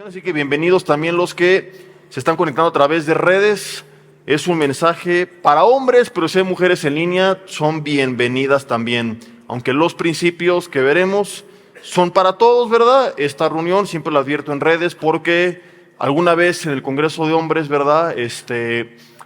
Así que bienvenidos también los que se están conectando a través de redes. Es un mensaje para hombres, pero si hay mujeres en línea, son bienvenidas también. Aunque los principios que veremos son para todos, ¿verdad? Esta reunión siempre la advierto en redes porque alguna vez en el Congreso de Hombres, ¿verdad?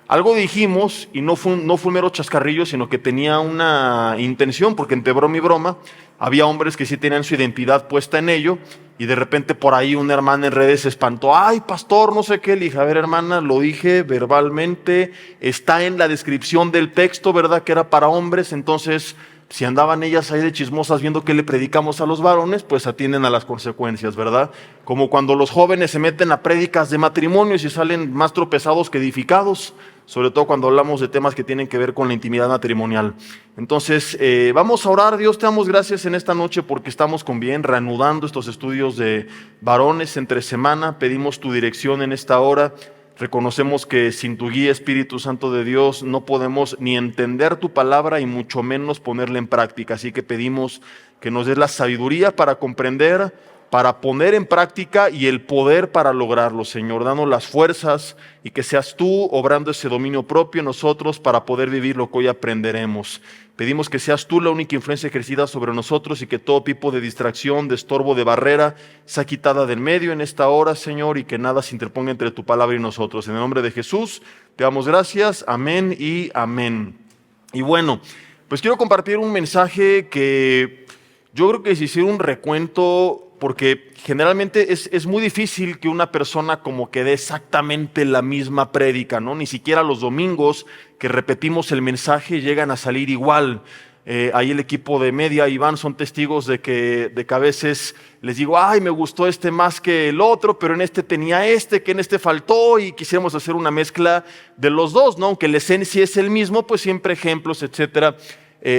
Algo dijimos y no fue un mero chascarrillo, sino que tenía una intención, porque entre broma y broma había hombres que sí tenían su identidad puesta en ello, y de repente por ahí una hermana en redes se espantó. Ay, pastor, no sé qué. Le dije, a ver, hermana, lo dije verbalmente, está en la descripción del texto, ¿verdad? Que era para hombres. Entonces, si andaban ellas ahí de chismosas viendo que le predicamos a los varones, pues atienden a las consecuencias, ¿verdad? Como cuando los jóvenes se meten a prédicas de matrimonios y salen más tropezados que edificados, sobre todo cuando hablamos de temas que tienen que ver con la intimidad matrimonial. Entonces, vamos a orar. Dios, te damos gracias en esta noche porque estamos con bien reanudando estos estudios de varones entre semana. Pedimos tu dirección en esta hora. Reconocemos que sin tu guía, Espíritu Santo de Dios, no podemos ni entender tu palabra y mucho menos ponerla en práctica. Así que pedimos que nos des la sabiduría para comprender, para poner en práctica y el poder para lograrlo, Señor. Danos las fuerzas y que seas tú obrando ese dominio propio en nosotros para poder vivir lo que hoy aprenderemos. Pedimos que seas tú la única influencia ejercida sobre nosotros y que todo tipo de distracción, de estorbo, de barrera sea quitada del medio en esta hora, Señor, y que nada se interponga entre tu palabra y nosotros. En el nombre de Jesús, te damos gracias. Amén y amén. Y bueno, pues quiero compartir un mensaje que yo creo que si hiciera un recuento, porque generalmente es muy difícil que una persona como que dé exactamente la misma prédica, ¿no? Ni siquiera los domingos que repetimos el mensaje llegan a salir igual. Ahí el equipo de media, Iván, son testigos de que a veces les digo, ay, me gustó este más que el otro, pero en este tenía que en este faltó, y quisiéramos hacer una mezcla de los dos, ¿no? Aunque la esencia es el mismo, pues siempre ejemplos, etcétera,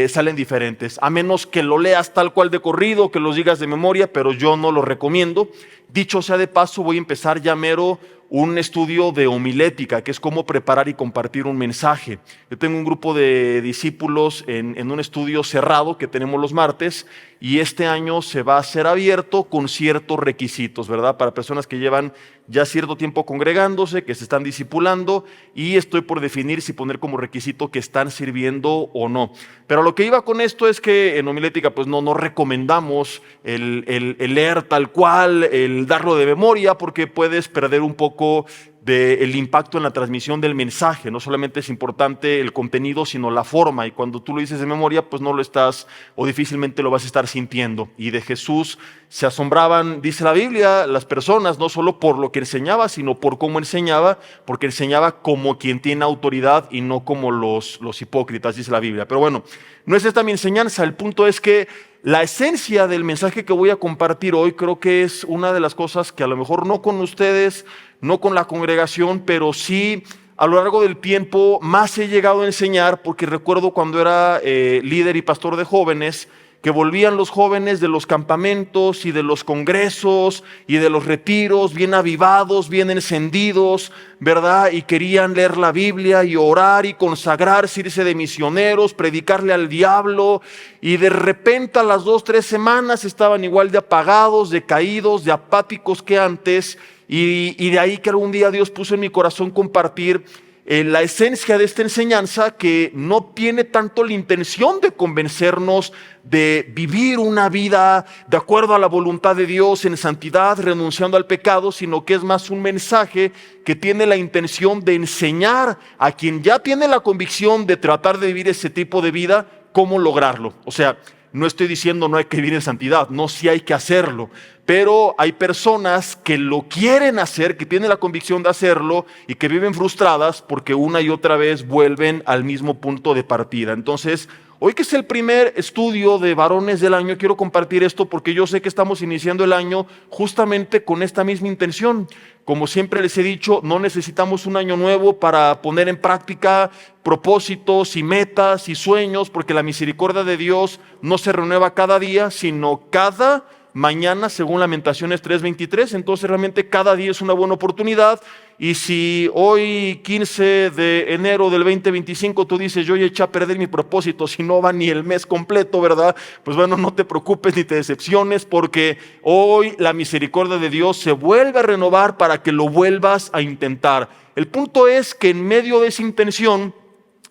salen diferentes, a menos que lo leas tal cual de corrido, que los digas de memoria, pero yo no lo recomiendo. Dicho sea de paso, voy a empezar ya mero un estudio de homilética, que es cómo preparar y compartir un mensaje. Yo tengo un grupo de discípulos en un estudio cerrado que tenemos los martes, y este año se va a hacer abierto con ciertos requisitos, ¿verdad? Para personas que llevan ya cierto tiempo congregándose, que se están discipulando, y estoy por definir si poner como requisito que están sirviendo o no. Pero lo que iba con esto es que en homilética pues no recomendamos el leer tal cual, el darlo de memoria, porque puedes perder un poco del impacto en la transmisión del mensaje. No solamente es importante el contenido, sino la forma, y cuando tú lo dices de memoria, pues no lo estás, o difícilmente lo vas a estar sintiendo. Y de Jesús se asombraban, dice la Biblia, las personas, no solo por lo que enseñaba, sino por cómo enseñaba, porque enseñaba como quien tiene autoridad y no como los hipócritas, dice la Biblia. Pero bueno, no es esta mi enseñanza. El punto es que la esencia del mensaje que voy a compartir hoy creo que es una de las cosas que a lo mejor no con ustedes, no con la congregación, pero sí a lo largo del tiempo más he llegado a enseñar, porque recuerdo cuando era líder y pastor de jóvenes, que volvían los jóvenes de los campamentos y de los congresos y de los retiros bien avivados, bien encendidos, ¿verdad? Y querían leer la Biblia y orar y consagrarse, irse de misioneros, predicarle al diablo, y de repente a las 2-3 semanas estaban igual de apagados, decaídos, de apáticos que antes, y de ahí que algún día Dios puso en mi corazón compartir la esencia de esta enseñanza, que no tiene tanto la intención de convencernos de vivir una vida de acuerdo a la voluntad de Dios en santidad, renunciando al pecado, sino que es más un mensaje que tiene la intención de enseñar a quien ya tiene la convicción de tratar de vivir ese tipo de vida, cómo lograrlo. O sea, no estoy diciendo no hay que vivir en santidad, no, sí hay que hacerlo, pero hay personas que lo quieren hacer, que tienen la convicción de hacerlo y que viven frustradas porque una y otra vez vuelven al mismo punto de partida. Entonces, hoy que es el primer estudio de varones del año, quiero compartir esto porque yo sé que estamos iniciando el año justamente con esta misma intención. Como siempre les he dicho, no necesitamos un año nuevo para poner en práctica propósitos y metas y sueños, porque la misericordia de Dios no se renueva cada día, sino cada mañana según Lamentaciones 3:23, entonces realmente cada día es una buena oportunidad. Y si hoy 15 de enero del 2025 tú dices, yo ya eché a perder mi propósito, si no va ni el mes completo, ¿verdad? Pues bueno, no te preocupes ni te decepciones, porque hoy la misericordia de Dios se vuelve a renovar para que lo vuelvas a intentar. El punto es que en medio de esa intención,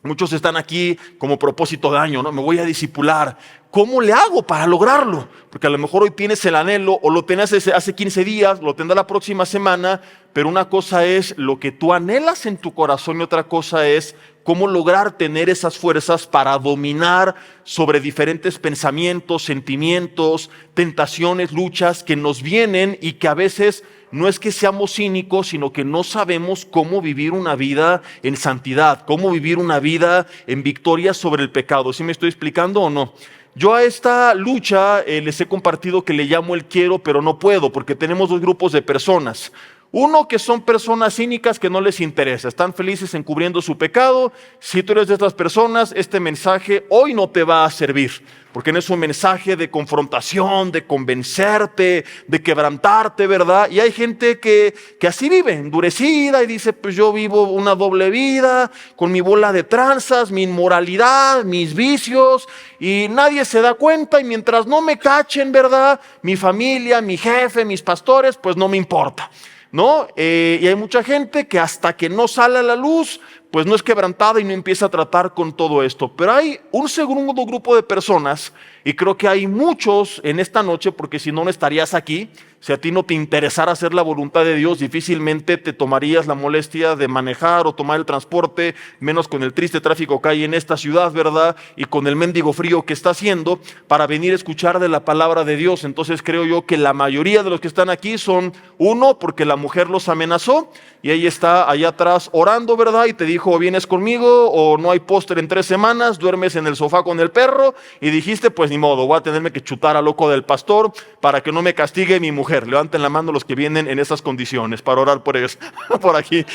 muchos están aquí como propósito de año, ¿no? Me voy a discipular. ¿Cómo le hago para lograrlo? Porque a lo mejor hoy tienes el anhelo o lo tenías hace 15 días, lo tendrás la próxima semana, pero una cosa es lo que tú anhelas en tu corazón y otra cosa es cómo lograr tener esas fuerzas para dominar sobre diferentes pensamientos, sentimientos, tentaciones, luchas que nos vienen y que a veces no es que seamos cínicos, sino que no sabemos cómo vivir una vida en santidad, cómo vivir una vida en victoria sobre el pecado. ¿Sí me estoy explicando o no? Yo a esta lucha les he compartido que le llamo el quiero pero no puedo, porque tenemos dos grupos de personas. Uno que son personas cínicas que no les interesa, están felices encubriendo su pecado. Si tú eres de estas personas, este mensaje hoy no te va a servir, porque no es un mensaje de confrontación, de convencerte, de quebrantarte, ¿verdad? Y hay gente que así vive, endurecida y dice, pues yo vivo una doble vida, con mi bola de tranzas, mi inmoralidad, mis vicios, y nadie se da cuenta, y mientras no me cachen, ¿verdad? Mi familia, mi jefe, mis pastores, pues no me importa, ¿no? Y hay mucha gente que hasta que no sale a la luz, pues no es quebrantada y no empieza a tratar con todo esto. Pero hay un segundo grupo de personas, y creo que hay muchos en esta noche, porque si no, no estarías aquí. Si a ti no te interesara hacer la voluntad de Dios, difícilmente te tomarías la molestia de manejar o tomar el transporte, menos con el triste tráfico que hay en esta ciudad, ¿verdad? Y con el mendigo frío que está haciendo, para venir a escuchar de la palabra de Dios. Entonces creo yo que la mayoría de los que están aquí son, uno, porque la mujer los amenazó, y ella está allá atrás orando, ¿verdad? Y te dijo, o vienes conmigo, o no hay póster en 3 semanas, duermes en el sofá con el perro, y dijiste, pues ni modo, voy a tenerme que chutar al loco del pastor para que no me castigue mi mujer. Levanten la mano los que vienen en esas condiciones para orar por ellos. Por aquí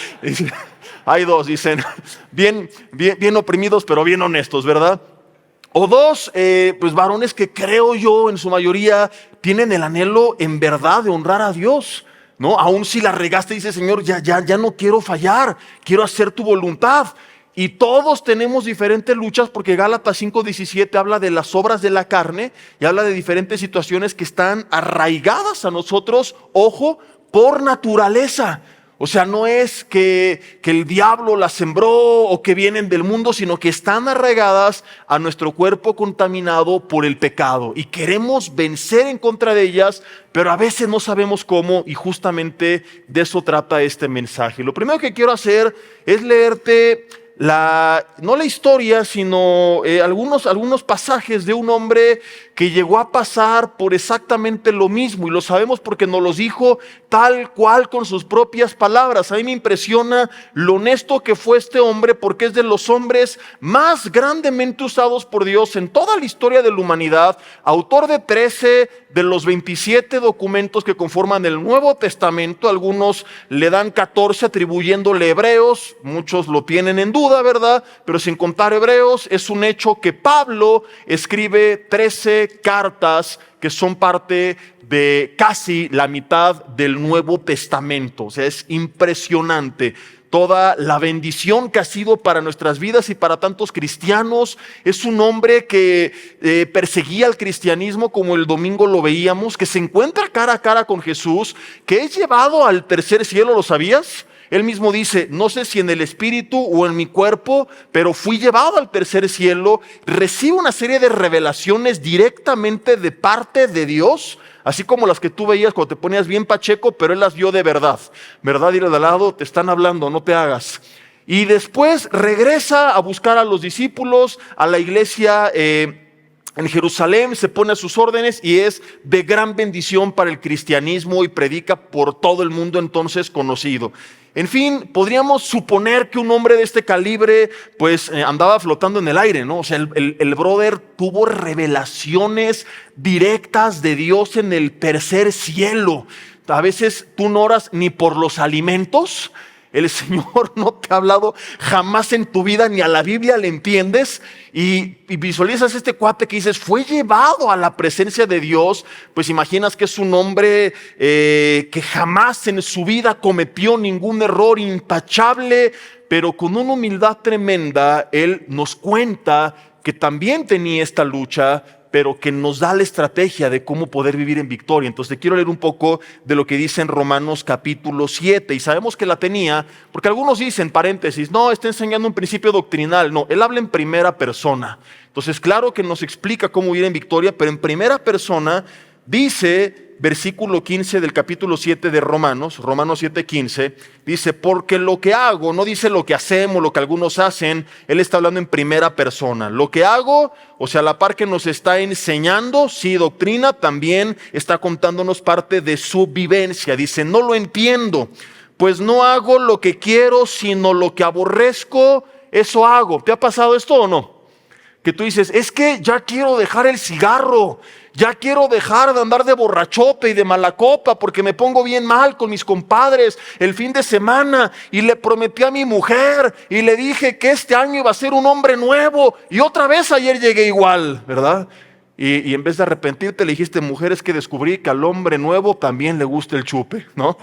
hay dos, dicen, bien oprimidos, pero bien honestos, ¿verdad? O dos, pues varones que creo yo en su mayoría tienen el anhelo en verdad de honrar a Dios, ¿no? Aún si la regaste, dice, Señor, ya no quiero fallar, quiero hacer tu voluntad. Y todos tenemos diferentes luchas, porque Gálatas 5:17 habla de las obras de la carne y habla de diferentes situaciones que están arraigadas a nosotros, ojo, por naturaleza. O sea, no es que el diablo las sembró o que vienen del mundo, sino que están arraigadas a nuestro cuerpo contaminado por el pecado. Y queremos vencer en contra de ellas, pero a veces no sabemos cómo, y justamente de eso trata este mensaje. Lo primero que quiero hacer es leerte no la historia, sino algunos pasajes de un hombre que llegó a pasar por exactamente lo mismo, y lo sabemos porque nos los dijo tal cual con sus propias palabras. A mí me impresiona lo honesto que fue este hombre, porque es de los hombres más grandemente usados por Dios en toda la historia de la humanidad, autor de 13 de los 27 documentos que conforman el Nuevo Testamento. Algunos le dan 14 atribuyéndole Hebreos, muchos lo tienen en duda, ¿verdad? Pero sin contar Hebreos, es un hecho que Pablo escribe 13 cartas que son parte de casi la mitad del Nuevo Testamento. O sea, es impresionante toda la bendición que ha sido para nuestras vidas y para tantos cristianos. Es un hombre que perseguía el cristianismo, como el domingo lo veíamos, que se encuentra cara a cara con Jesús, que es llevado al tercer cielo. ¿Lo sabías? Él mismo dice, no sé si en el espíritu o en mi cuerpo, pero fui llevado al tercer cielo. Recibe una serie de revelaciones directamente de parte de Dios, así como las que tú veías cuando te ponías bien pacheco, pero él las vio de verdad. ¿Verdad? Dile de al lado, te están hablando, no te hagas. Y después regresa a buscar a los discípulos, a la iglesia en Jerusalén, se pone a sus órdenes y es de gran bendición para el cristianismo y predica por todo el mundo entonces conocido. En fin, podríamos suponer que un hombre de este calibre pues andaba flotando en el aire, ¿no? O sea, el brother tuvo revelaciones directas de Dios en el tercer cielo. A veces tú no oras ni por los alimentos. el Señor no te ha hablado jamás en tu vida, ni a la Biblia le entiendes, y visualizas este cuate que dices, fue llevado a la presencia de Dios, pues imaginas que es un hombre que jamás en su vida cometió ningún error, intachable, pero con una humildad tremenda. Él nos cuenta que también tenía esta lucha, pero que nos da la estrategia de cómo poder vivir en victoria. Entonces te quiero leer un poco de lo que dice en Romanos capítulo 7, y sabemos que la tenía, porque algunos dicen, paréntesis, no, está enseñando un principio doctrinal. No, él habla en primera persona. Entonces claro que nos explica cómo vivir en victoria, pero en primera persona dice, versículo 15 del capítulo 7 de Romanos 7:15, dice, porque lo que hago, no dice lo que hacemos, lo que algunos hacen, él está hablando en primera persona. Lo que hago, o sea, la par que nos está enseñando, sí, doctrina, también está contándonos parte de su vivencia. Dice, no lo entiendo, pues no hago lo que quiero, sino lo que aborrezco, eso hago. ¿Te ha pasado esto o no? Que tú dices, es que ya quiero dejar el cigarro, ya quiero dejar de andar de borrachote y de mala copa, porque me pongo bien mal con mis compadres el fin de semana, y le prometí a mi mujer y le dije que este año iba a ser un hombre nuevo, y otra vez ayer llegué igual, ¿verdad? Y en vez de arrepentirte le dijiste, mujer, es que descubrí que al hombre nuevo también le gusta el chupe, ¿no?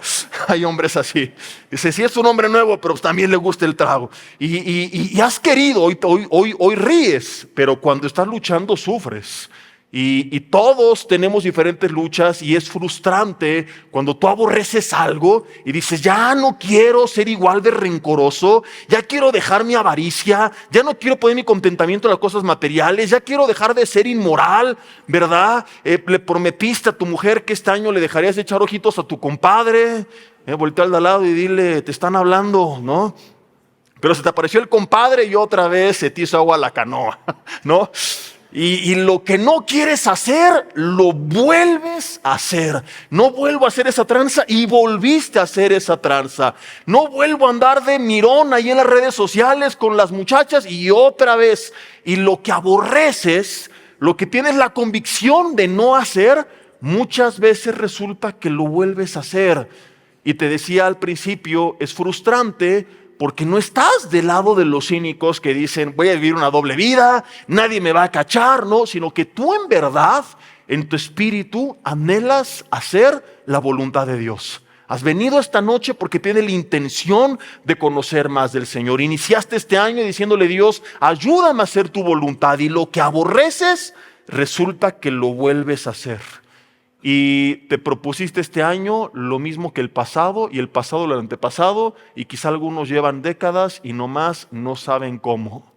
Hay hombres así. Dice, sí es un hombre nuevo, pero también le gusta el trago. Y has querido, hoy ríes, pero cuando estás luchando sufres. Y todos tenemos diferentes luchas, y es frustrante cuando tú aborreces algo y dices, ya no quiero ser igual de rencoroso, ya quiero dejar mi avaricia, ya no quiero poner mi contentamiento en las cosas materiales, ya quiero dejar de ser inmoral, ¿verdad? Le prometiste a tu mujer que este año le dejarías de echar ojitos a tu compadre, voltea al de al lado y dile, te están hablando, ¿no? Pero se te apareció el compadre y otra vez se te hizo agua a la canoa, ¿no? Y lo que no quieres hacer, lo vuelves a hacer. No vuelvo a hacer esa tranza, y volviste a hacer esa tranza. No vuelvo a andar de mirón ahí en las redes sociales con las muchachas, y otra vez. Y lo que aborreces, lo que tienes la convicción de no hacer, muchas veces resulta que lo vuelves a hacer. Y te decía al principio, es frustrante, porque no estás del lado de los cínicos que dicen, voy a vivir una doble vida, nadie me va a cachar, no, sino que tú en verdad, en tu espíritu, anhelas hacer la voluntad de Dios. Has venido esta noche porque tienes la intención de conocer más del Señor. Iniciaste este año diciéndole, Dios, ayúdame a hacer tu voluntad, y lo que aborreces, resulta que lo vuelves a hacer. Y te propusiste este año lo mismo que el pasado, y el pasado, el antepasado, y quizá algunos llevan décadas y nomás no saben cómo.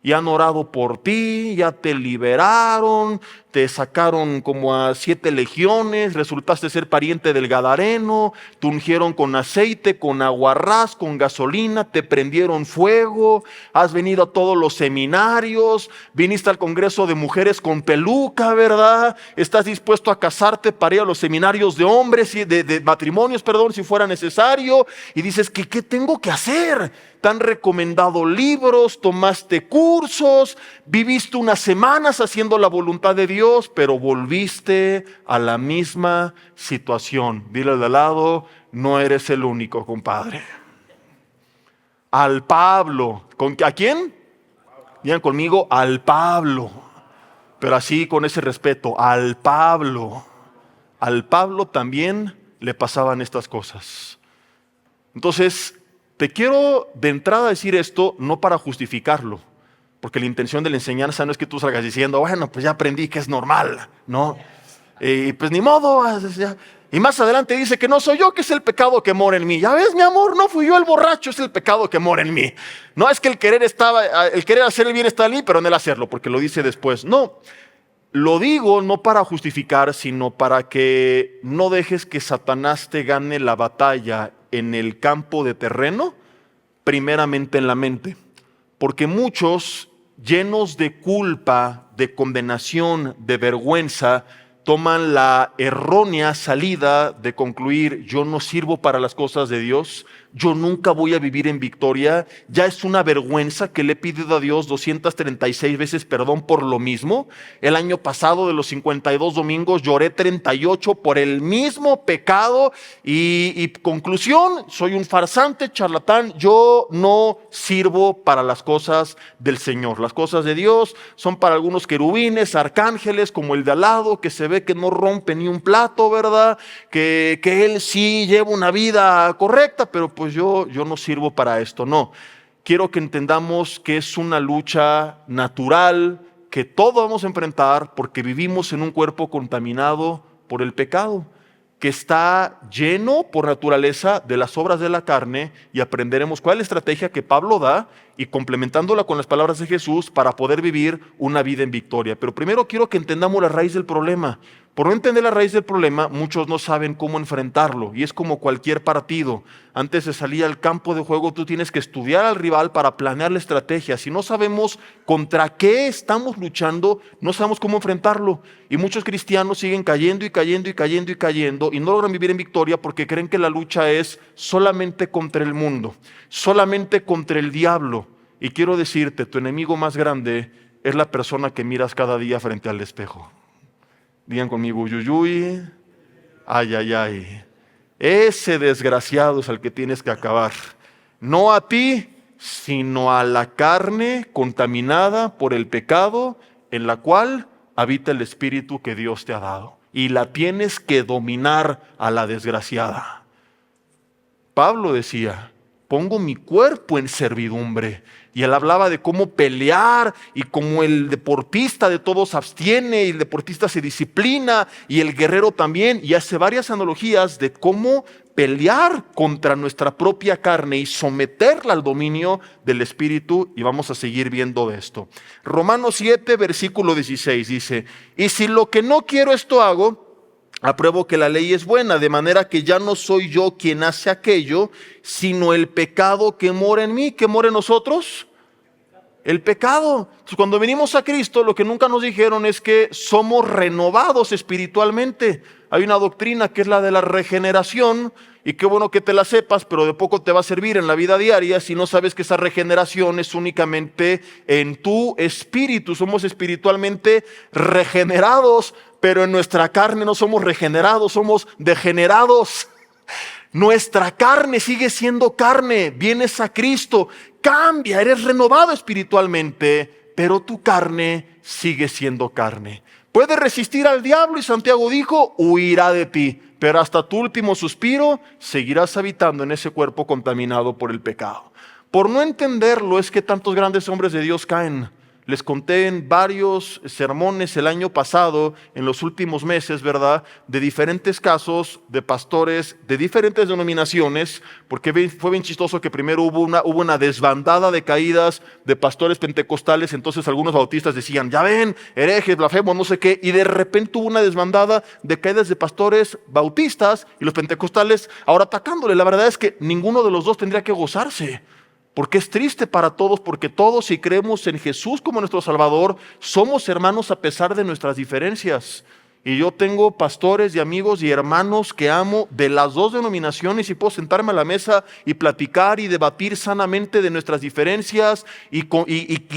Y han orado por ti, ya te liberaron, te sacaron como a 7 legiones, resultaste ser pariente del Gadareno, te ungieron con aceite, con aguarrás, con gasolina, te prendieron fuego, has venido a todos los seminarios, viniste al Congreso de Mujeres con peluca, ¿verdad? Estás dispuesto a casarte para ir a los seminarios de hombres, de matrimonios, perdón, si fuera necesario, y dices, ¿qué tengo que hacer? Te han recomendado libros, tomaste cursos, viviste unas semanas haciendo la voluntad de Dios, pero volviste a la misma situación. Dile al de al lado, no eres el único, compadre. Al Pablo, ¿a quién? Digan conmigo, al Pablo. Pero así, con ese respeto, al Pablo. Al Pablo también le pasaban estas cosas. Entonces, te quiero de entrada decir esto no para justificarlo, porque la intención de la enseñanza no es que tú salgas diciendo, bueno, pues ya aprendí que es normal, ¿no? Y pues ni modo. Y más adelante dice que no soy yo, que es el pecado que mora en mí. Ya ves, mi amor, no fui yo el borracho, es el pecado que mora en mí. No es que el querer hacer el bien está en mí, pero no el hacerlo, porque lo dice después. No, lo digo no para justificar, sino para que no dejes que Satanás te gane la batalla en el campo de terreno, primeramente en la mente. Porque muchos, llenos de culpa, de condenación, de vergüenza, toman la errónea salida de concluir, yo no sirvo para las cosas de Dios, yo nunca voy a vivir en victoria. Ya es una vergüenza que le he pedido a Dios 236 veces perdón por lo mismo. El año pasado, de los 52 domingos, lloré 38 por el mismo pecado. Y conclusión, soy un farsante, charlatán. Yo no sirvo para las cosas del Señor. Las cosas de Dios son para algunos querubines, arcángeles, como el de al lado, que se ve que no rompe ni un plato, ¿verdad? Que él sí lleva una vida correcta, pero pues yo no sirvo para esto. No, quiero que entendamos que es una lucha natural, que todos vamos a enfrentar porque vivimos en un cuerpo contaminado por el pecado, que está lleno por naturaleza de las obras de la carne, y aprenderemos cuál es la estrategia que Pablo da y complementándola con las palabras de Jesús para poder vivir una vida en victoria. Pero primero quiero que entendamos la raíz del problema. Por no entender la raíz del problema, muchos no saben cómo enfrentarlo, y es como cualquier partido. Antes de salir al campo de juego, tú tienes que estudiar al rival para planear la estrategia. Si no sabemos contra qué estamos luchando, no sabemos cómo enfrentarlo. Y muchos cristianos siguen cayendo y cayendo y cayendo y cayendo, y no logran vivir en victoria porque creen que la lucha es solamente contra el mundo, solamente contra el diablo. Y quiero decirte, tu enemigo más grande es la persona que miras cada día frente al espejo. Digan conmigo, uyuyuy, ay, ay, ay. Ese desgraciado es al que tienes que acabar. No a ti, sino a la carne contaminada por el pecado, en la cual habita el espíritu que Dios te ha dado. Y la tienes que dominar a la desgraciada. Pablo decía, pongo mi cuerpo en servidumbre. Y él hablaba de cómo pelear y cómo el deportista de todos abstiene y el deportista se disciplina y el guerrero también. Y hace varias analogías de cómo pelear contra nuestra propia carne y someterla al dominio del Espíritu. Y vamos a seguir viendo esto. Romanos 7, versículo 16 dice, y si lo que no quiero esto hago, apruebo que la ley es buena, de manera que ya no soy yo quien hace aquello, sino el pecado que mora en mí. ¿Qué mora en nosotros? El pecado. Entonces, cuando venimos a Cristo, lo que nunca nos dijeron es que somos renovados espiritualmente. Hay una doctrina que es la de la regeneración, y qué bueno que te la sepas, pero de poco te va a servir en la vida diaria si no sabes que esa regeneración es únicamente en tu espíritu. Somos espiritualmente regenerados, pero en nuestra carne no somos regenerados, somos degenerados. Nuestra carne sigue siendo carne. Vienes a Cristo, cambia, eres renovado espiritualmente, pero tu carne sigue siendo carne. Puedes resistir al diablo y Santiago dijo, huirá de ti, pero hasta tu último suspiro seguirás habitando en ese cuerpo contaminado por el pecado. Por no entenderlo es que tantos grandes hombres de Dios caen. Les conté en varios sermones el año pasado, en los últimos meses, ¿verdad? De diferentes casos de pastores de diferentes denominaciones, porque fue bien chistoso que primero hubo una desbandada de caídas de pastores pentecostales. Entonces algunos bautistas decían, ya ven, herejes, blasfemos, no sé qué, y de repente hubo una desbandada de caídas de pastores bautistas y los pentecostales ahora atacándole. La verdad es que ninguno de los dos tendría que gozarse. Porque es triste para todos, porque todos, si creemos en Jesús como nuestro Salvador, somos hermanos a pesar de nuestras diferencias. Y yo tengo pastores y amigos y hermanos que amo de las dos denominaciones, y puedo sentarme a la mesa y platicar y debatir sanamente de nuestras diferencias y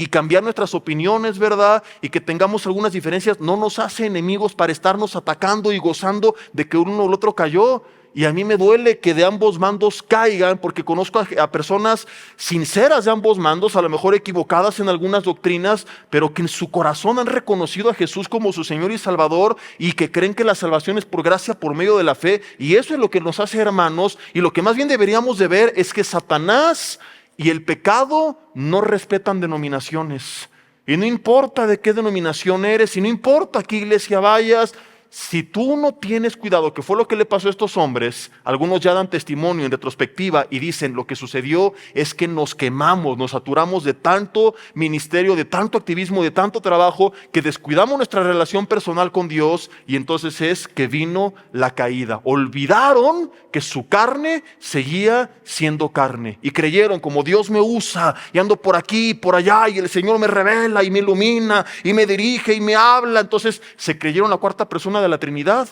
cambiar nuestras opiniones, ¿verdad? Y que tengamos algunas diferencias no nos hace enemigos para estarnos atacando y gozando de que uno o el otro cayó. Y a mí me duele que de ambos bandos caigan, porque conozco a personas sinceras de ambos bandos, a lo mejor equivocadas en algunas doctrinas, pero que en su corazón han reconocido a Jesús como su Señor y Salvador, y que creen que la salvación es por gracia, por medio de la fe. Y eso es lo que nos hace hermanos. Y lo que más bien deberíamos de ver es que Satanás y el pecado no respetan denominaciones. Y no importa de qué denominación eres, y no importa a qué iglesia vayas, si tú no tienes cuidado, que fue lo que le pasó a estos hombres, algunos ya dan testimonio en retrospectiva y dicen, lo que sucedió es que nos quemamos, nos saturamos de tanto ministerio, de tanto activismo, de tanto trabajo, que descuidamos nuestra relación personal con Dios, y entonces es que vino la caída. Olvidaron que su carne seguía siendo carne y creyeron, como Dios me usa y ando por aquí y por allá y el Señor me revela y me ilumina y me dirige y me habla, entonces se creyeron la cuarta persona de la Trinidad.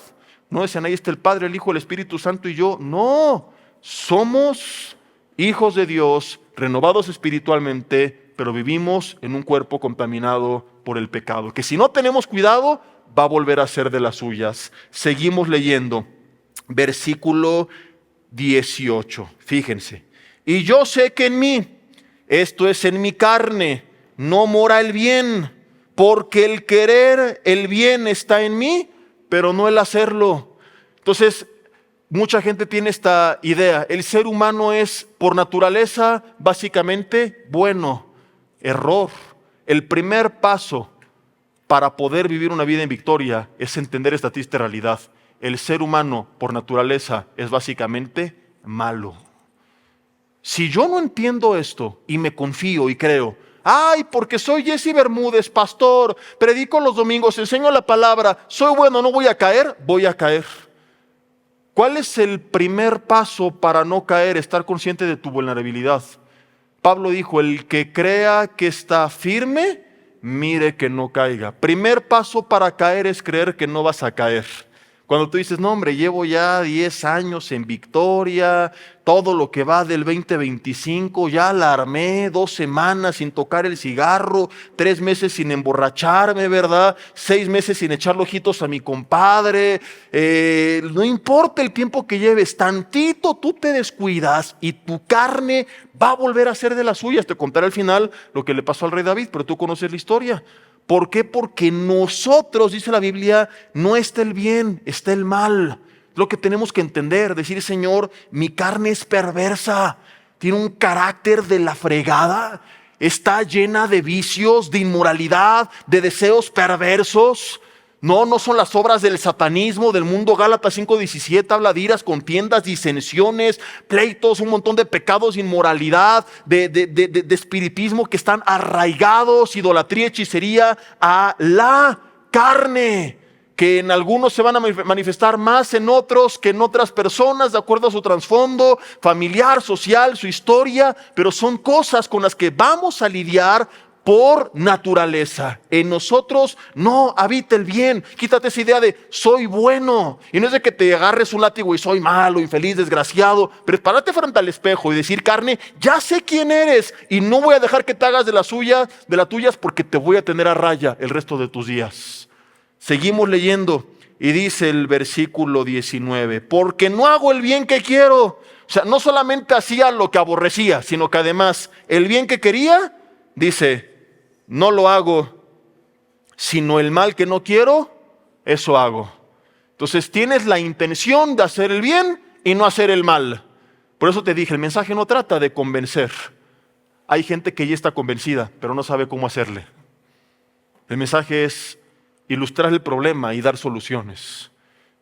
No decían, ahí está el Padre, el Hijo, el Espíritu Santo y yo. No, somos hijos de Dios, renovados espiritualmente, pero vivimos en un cuerpo contaminado por el pecado, que si no tenemos cuidado, va a volver a ser de las suyas. Seguimos leyendo, versículo 18, fíjense. Y yo sé que en mí, esto es en mi carne, no mora el bien, porque el querer el bien está en mí, pero no el hacerlo. Entonces, mucha gente tiene esta idea, el ser humano es por naturaleza básicamente bueno. Error. El primer paso para poder vivir una vida en victoria es entender esta triste realidad. El ser humano por naturaleza es básicamente malo. Si yo no entiendo esto y me confío y creo, ay, porque soy Jesse Bermúdez, pastor, predico los domingos, enseño la palabra, soy bueno, no voy a caer, voy a caer. ¿Cuál es el primer paso para no caer? Estar consciente de tu vulnerabilidad. Pablo dijo, el que crea que está firme, mire que no caiga. Primer paso para caer es creer que no vas a caer. Cuando tú dices, no hombre, llevo ya 10 años en victoria, todo lo que va del 2025, ya la armé, 2 semanas sin tocar el cigarro, 3 meses sin emborracharme, ¿verdad? 6 meses sin echarle ojitos a mi compadre. No importa el tiempo que lleves, tantito tú te descuidas y tu carne va a volver a ser de las suyas. Te contaré al final lo que le pasó al rey David, pero tú conoces la historia. ¿Por qué? Porque nosotros, dice la Biblia, no está el bien, está el mal. Lo que tenemos que entender, decir, Señor, mi carne es perversa, tiene un carácter de la fregada, está llena de vicios, de inmoralidad, de deseos perversos. No son las obras del satanismo, del mundo. Gálatas 5:17 habla de iras, contiendas, disensiones, pleitos, un montón de pecados, inmoralidad, de espiritismo que están arraigados, idolatría, hechicería a la carne, que en algunos se van a manifestar más en otros que en otras personas, de acuerdo a su trasfondo familiar, social, su historia, pero son cosas con las que vamos a lidiar por naturaleza. En nosotros no habita el bien. Quítate esa idea de soy bueno. Y no es de que te agarres un látigo y soy malo, infeliz, desgraciado. Pero es pararte frente al espejo y decir, carne, ya sé quién eres y no voy a dejar que te hagas de las tuyas, porque te voy a tener a raya el resto de tus días. Seguimos leyendo y dice el versículo 19, porque no hago el bien que quiero. O sea, no solamente hacía lo que aborrecía, sino que además el bien que quería, dice, no lo hago, sino el mal que no quiero, eso hago. Entonces tienes la intención de hacer el bien y no hacer el mal. Por eso te dije, el mensaje no trata de convencer. Hay gente que ya está convencida, pero no sabe cómo hacerle. El mensaje es ilustrar el problema y dar soluciones.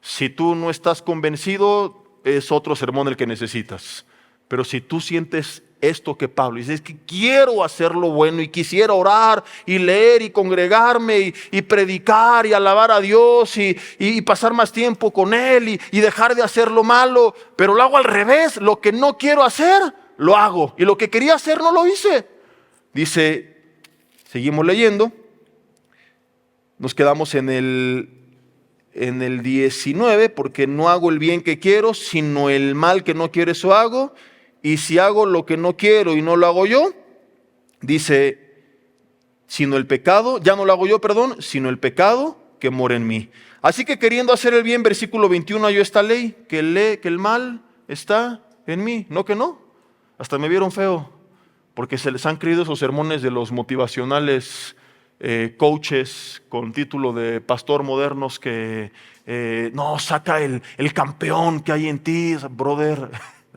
Si tú no estás convencido, es otro sermón el que necesitas. Pero si tú sientes esto que Pablo dice, es que quiero hacer lo bueno y quisiera orar y leer y congregarme y predicar y alabar a Dios y pasar más tiempo con Él y dejar de hacer lo malo, pero lo hago al revés, lo que no quiero hacer, lo hago, y lo que quería hacer no lo hice. Dice, seguimos leyendo, nos quedamos en el 19, porque no hago el bien que quiero, sino el mal que no quiero, eso hago. Y si hago lo que no quiero y no lo hago yo, dice, sino el pecado, ya no lo hago yo, perdón, sino el pecado que mora en mí. Así que queriendo hacer el bien, versículo 21, hay esta ley, que el mal está en mí. No que no, hasta me vieron feo, porque se les han creído esos sermones de los motivacionales coaches con título de pastor modernos que no, saca el campeón que hay en ti, brother.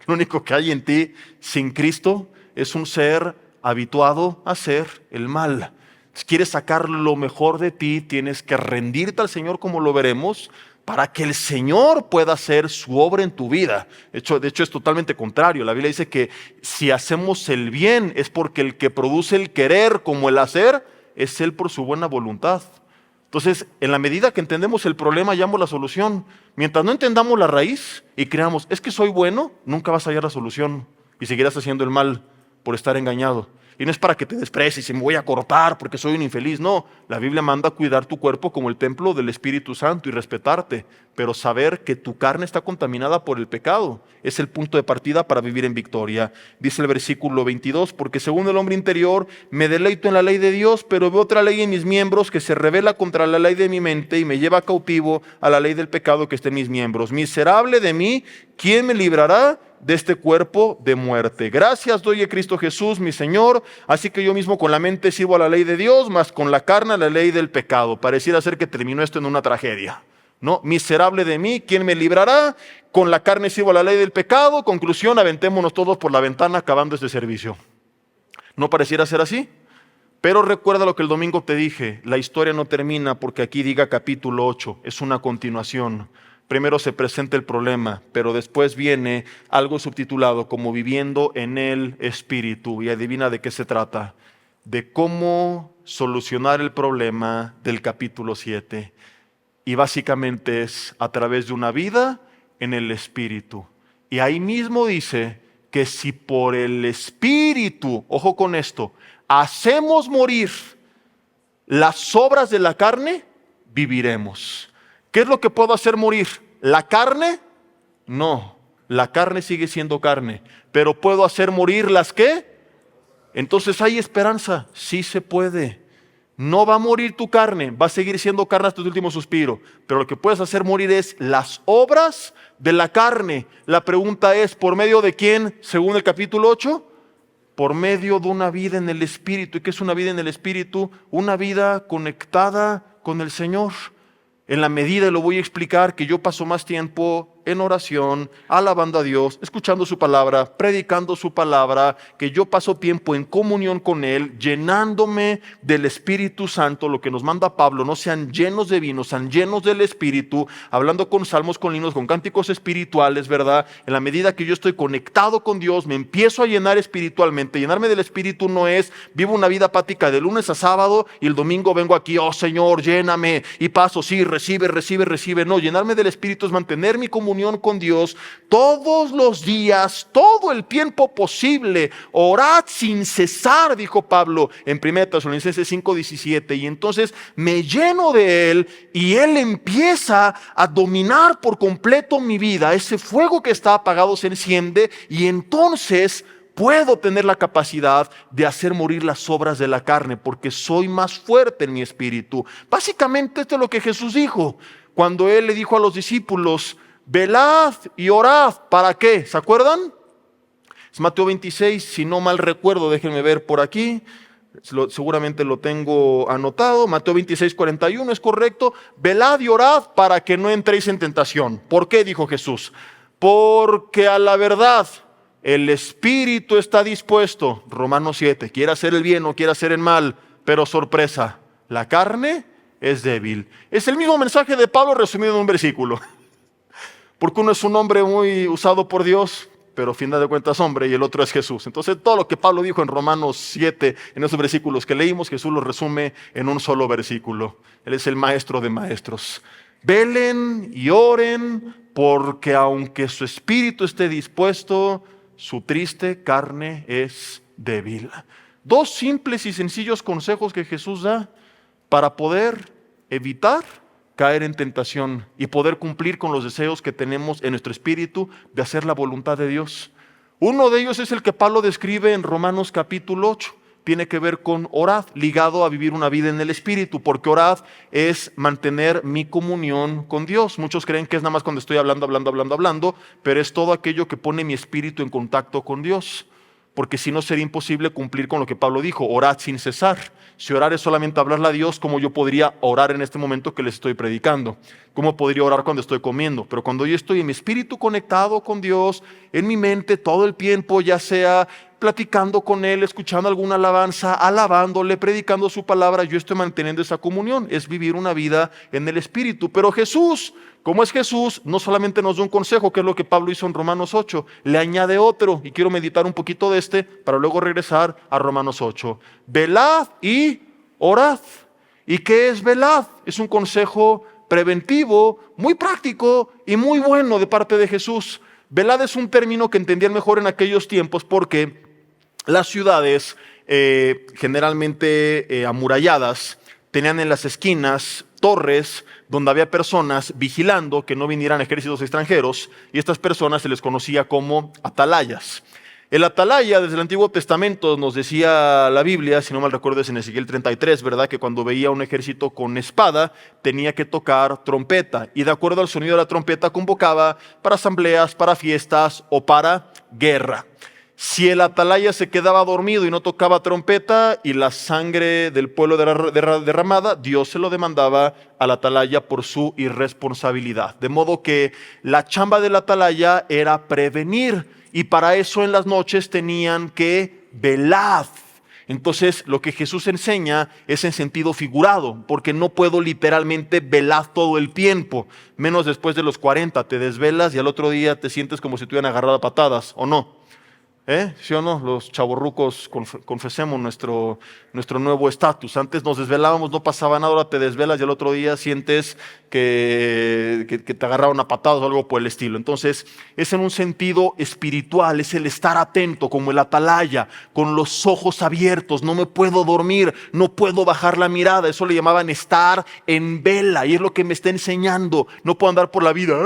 Lo único que hay en ti sin Cristo es un ser habituado a hacer el mal. Si quieres sacar lo mejor de ti, tienes que rendirte al Señor, como lo veremos, para que el Señor pueda hacer su obra en tu vida. De hecho, es totalmente contrario. La Biblia dice que si hacemos el bien es porque el que produce el querer como el hacer es Él por su buena voluntad. Entonces, en la medida que entendemos el problema, hallamos la solución. Mientras no entendamos la raíz y creamos, es que soy bueno, nunca vas a hallar la solución y seguirás haciendo el mal por estar engañado. Y no es para que te desprecies y me voy a cortar porque soy un infeliz. No, la Biblia manda a cuidar tu cuerpo como el templo del Espíritu Santo y respetarte. Pero saber que tu carne está contaminada por el pecado es el punto de partida para vivir en victoria. Dice el versículo 22, porque según el hombre interior me deleito en la ley de Dios, pero veo otra ley en mis miembros que se rebela contra la ley de mi mente y me lleva cautivo a la ley del pecado que está en mis miembros. Miserable de mí, ¿quién me librará de este cuerpo de muerte? Gracias doy a Cristo Jesús, mi Señor, así que yo mismo con la mente sirvo a la ley de Dios, mas con la carne a la ley del pecado. Pareciera ser que terminó esto en una tragedia. No, miserable de mí, ¿quién me librará? Con la carne sirvo a la ley del pecado. Conclusión, aventémonos todos por la ventana acabando este servicio. ¿No pareciera ser así? Pero recuerda lo que el domingo te dije, la historia no termina porque aquí diga capítulo 8, es una continuación. Primero se presenta el problema, pero después viene algo subtitulado como viviendo en el Espíritu. Y adivina de qué se trata, de cómo solucionar el problema del capítulo 7. Y básicamente es a través de una vida en el Espíritu. Y ahí mismo dice que si por el Espíritu, ojo con esto, hacemos morir las obras de la carne, viviremos. ¿Qué es lo que puedo hacer morir? ¿La carne? No, la carne sigue siendo carne. Pero ¿puedo hacer morir las qué? Entonces hay esperanza, sí se puede. No va a morir tu carne, va a seguir siendo carne hasta tu último suspiro. Pero lo que puedes hacer morir es las obras de la carne. La pregunta es, ¿por medio de quién? Según el capítulo 8, por medio de una vida en el Espíritu. ¿Y qué es una vida en el Espíritu? Una vida conectada con el Señor. En la medida, y lo voy a explicar, que yo paso más tiempo en oración, alabando a Dios, escuchando su palabra, predicando su palabra, que yo paso tiempo en comunión con Él, llenándome del Espíritu Santo, lo que nos manda Pablo, no sean llenos de vino, sean llenos del Espíritu, hablando con salmos, con himnos, con cánticos espirituales, ¿verdad? En la medida que yo estoy conectado con Dios, me empiezo a llenar espiritualmente. Llenarme del Espíritu no es, vivo una vida apática de lunes a sábado y el domingo vengo aquí, oh Señor, lléname, y paso, sí, recibe. No, llenarme del Espíritu es mantener mi comunión con Dios todos los días, todo el tiempo posible. Orad sin cesar, dijo Pablo en 1 Tesalonicenses 5:17. Y entonces me lleno de Él y Él empieza a dominar por completo mi vida. Ese fuego que está apagado se enciende y entonces puedo tener la capacidad de hacer morir las obras de la carne porque soy más fuerte en mi espíritu. Básicamente esto es lo que Jesús dijo cuando Él le dijo a los discípulos, velad y orad. ¿Para qué? ¿Se acuerdan? Es Mateo 26, si no mal recuerdo, déjenme ver por aquí. Seguramente lo tengo anotado. Mateo 26, 41 es correcto. Velad y orad para que no entréis en tentación. ¿Por qué? Dijo Jesús. Porque a la verdad el espíritu está dispuesto. Romanos 7, quiere hacer el bien o quiere hacer el mal, pero sorpresa, la carne es débil. Es el mismo mensaje de Pablo resumido en un versículo. Porque uno es un hombre muy usado por Dios, pero a fin de cuentas hombre, y el otro es Jesús. Entonces todo lo que Pablo dijo en Romanos 7, en esos versículos que leímos, Jesús lo resume en un solo versículo. Él es el maestro de maestros. Velen y oren, porque aunque su espíritu esté dispuesto, su triste carne es débil. Dos simples y sencillos consejos que Jesús da para poder evitar caer en tentación y poder cumplir con los deseos que tenemos en nuestro espíritu de hacer la voluntad de Dios. Uno de ellos es el que Pablo describe en Romanos capítulo 8. Tiene que ver con orad, ligado a vivir una vida en el espíritu, porque orad es mantener mi comunión con Dios. Muchos creen que es nada más cuando estoy hablando, pero es todo aquello que pone mi espíritu en contacto con Dios. Porque si no sería imposible cumplir con lo que Pablo dijo, orad sin cesar. Si orar es solamente hablarle a Dios, ¿cómo yo podría orar en este momento que les estoy predicando? ¿Cómo podría orar cuando estoy comiendo? Pero cuando yo estoy en mi espíritu conectado con Dios, en mi mente todo el tiempo, ya sea platicando con Él, escuchando alguna alabanza, alabándole, predicando su palabra, yo estoy manteniendo esa comunión. Es vivir una vida en el Espíritu. Pero Jesús, como es Jesús, no solamente nos da un consejo, que es lo que Pablo hizo en Romanos 8, le añade otro, y quiero meditar un poquito de este para luego regresar a Romanos 8. Velad y orad. ¿Y qué es velad? Es un consejo preventivo, muy práctico y muy bueno de parte de Jesús. Velad es un término que entendían mejor en aquellos tiempos porque las ciudades, generalmente amuralladas, tenían en las esquinas torres donde había personas vigilando que no vinieran ejércitos extranjeros, y estas personas se les conocía como atalayas. El atalaya, desde el Antiguo Testamento, nos decía la Biblia, si no mal recuerdo es en Ezequiel 33, ¿verdad? Que cuando veía un ejército con espada, tenía que tocar trompeta. Y de acuerdo al sonido de la trompeta, convocaba para asambleas, para fiestas o para guerra. Si el atalaya se quedaba dormido y no tocaba trompeta y la sangre del pueblo derramada, Dios se lo demandaba al atalaya por su irresponsabilidad. De modo que la chamba del atalaya era prevenir, y para eso en las noches tenían que velar. Entonces lo que Jesús enseña es en sentido figurado, porque no puedo literalmente velar todo el tiempo, menos después de los 40, te desvelas y al otro día te sientes como si te hubieran agarrado a patadas, ¿o no? ¿Sí o no? Los chavorrucos confesemos nuestro nuevo estatus. Antes nos desvelábamos, no pasaba nada, ahora te desvelas y al otro día sientes que te agarraron a patadas o algo por el estilo. Entonces es en un sentido espiritual, es el estar atento como el atalaya, con los ojos abiertos. No me puedo dormir, no puedo bajar la mirada. Eso le llamaban estar en vela, y es lo que me está enseñando. No puedo andar por la vida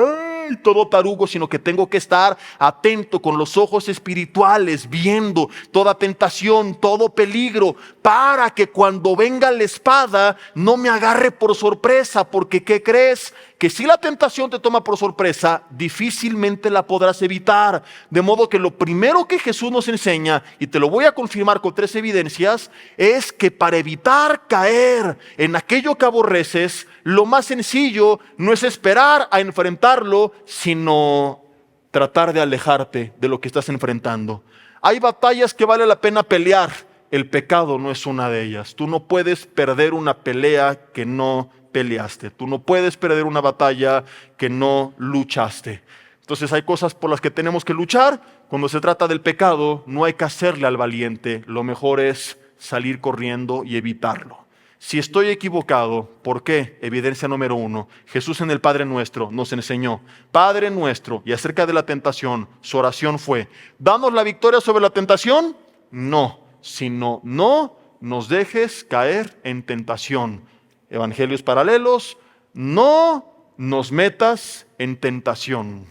todo tarugo, sino que tengo que estar atento con los ojos espirituales, viendo toda tentación, todo peligro, para que cuando venga la espada no me agarre por sorpresa. Porque ¿qué crees? Que si la tentación te toma por sorpresa, difícilmente la podrás evitar. De modo que lo primero que Jesús nos enseña, y te lo voy a confirmar con 3 evidencias, es que para evitar caer en aquello que aborreces, lo más sencillo no es esperar a enfrentarlo, sino tratar de alejarte de lo que estás enfrentando. Hay batallas que vale la pena pelear. El pecado no es una de ellas. Tú no puedes perder una pelea que no peleaste. Tú no puedes perder una batalla que no luchaste. Entonces hay cosas por las que tenemos que luchar. Cuando se trata del pecado, no hay que hacerle al valiente. Lo mejor es salir corriendo y evitarlo. Si estoy equivocado, ¿por qué? Evidencia número 1. Jesús en el Padre Nuestro nos enseñó, Padre Nuestro, y acerca de la tentación, su oración fue, ¿danos la victoria sobre la tentación? No, sino no nos dejes caer en tentación. Evangelios paralelos, no nos metas en tentación.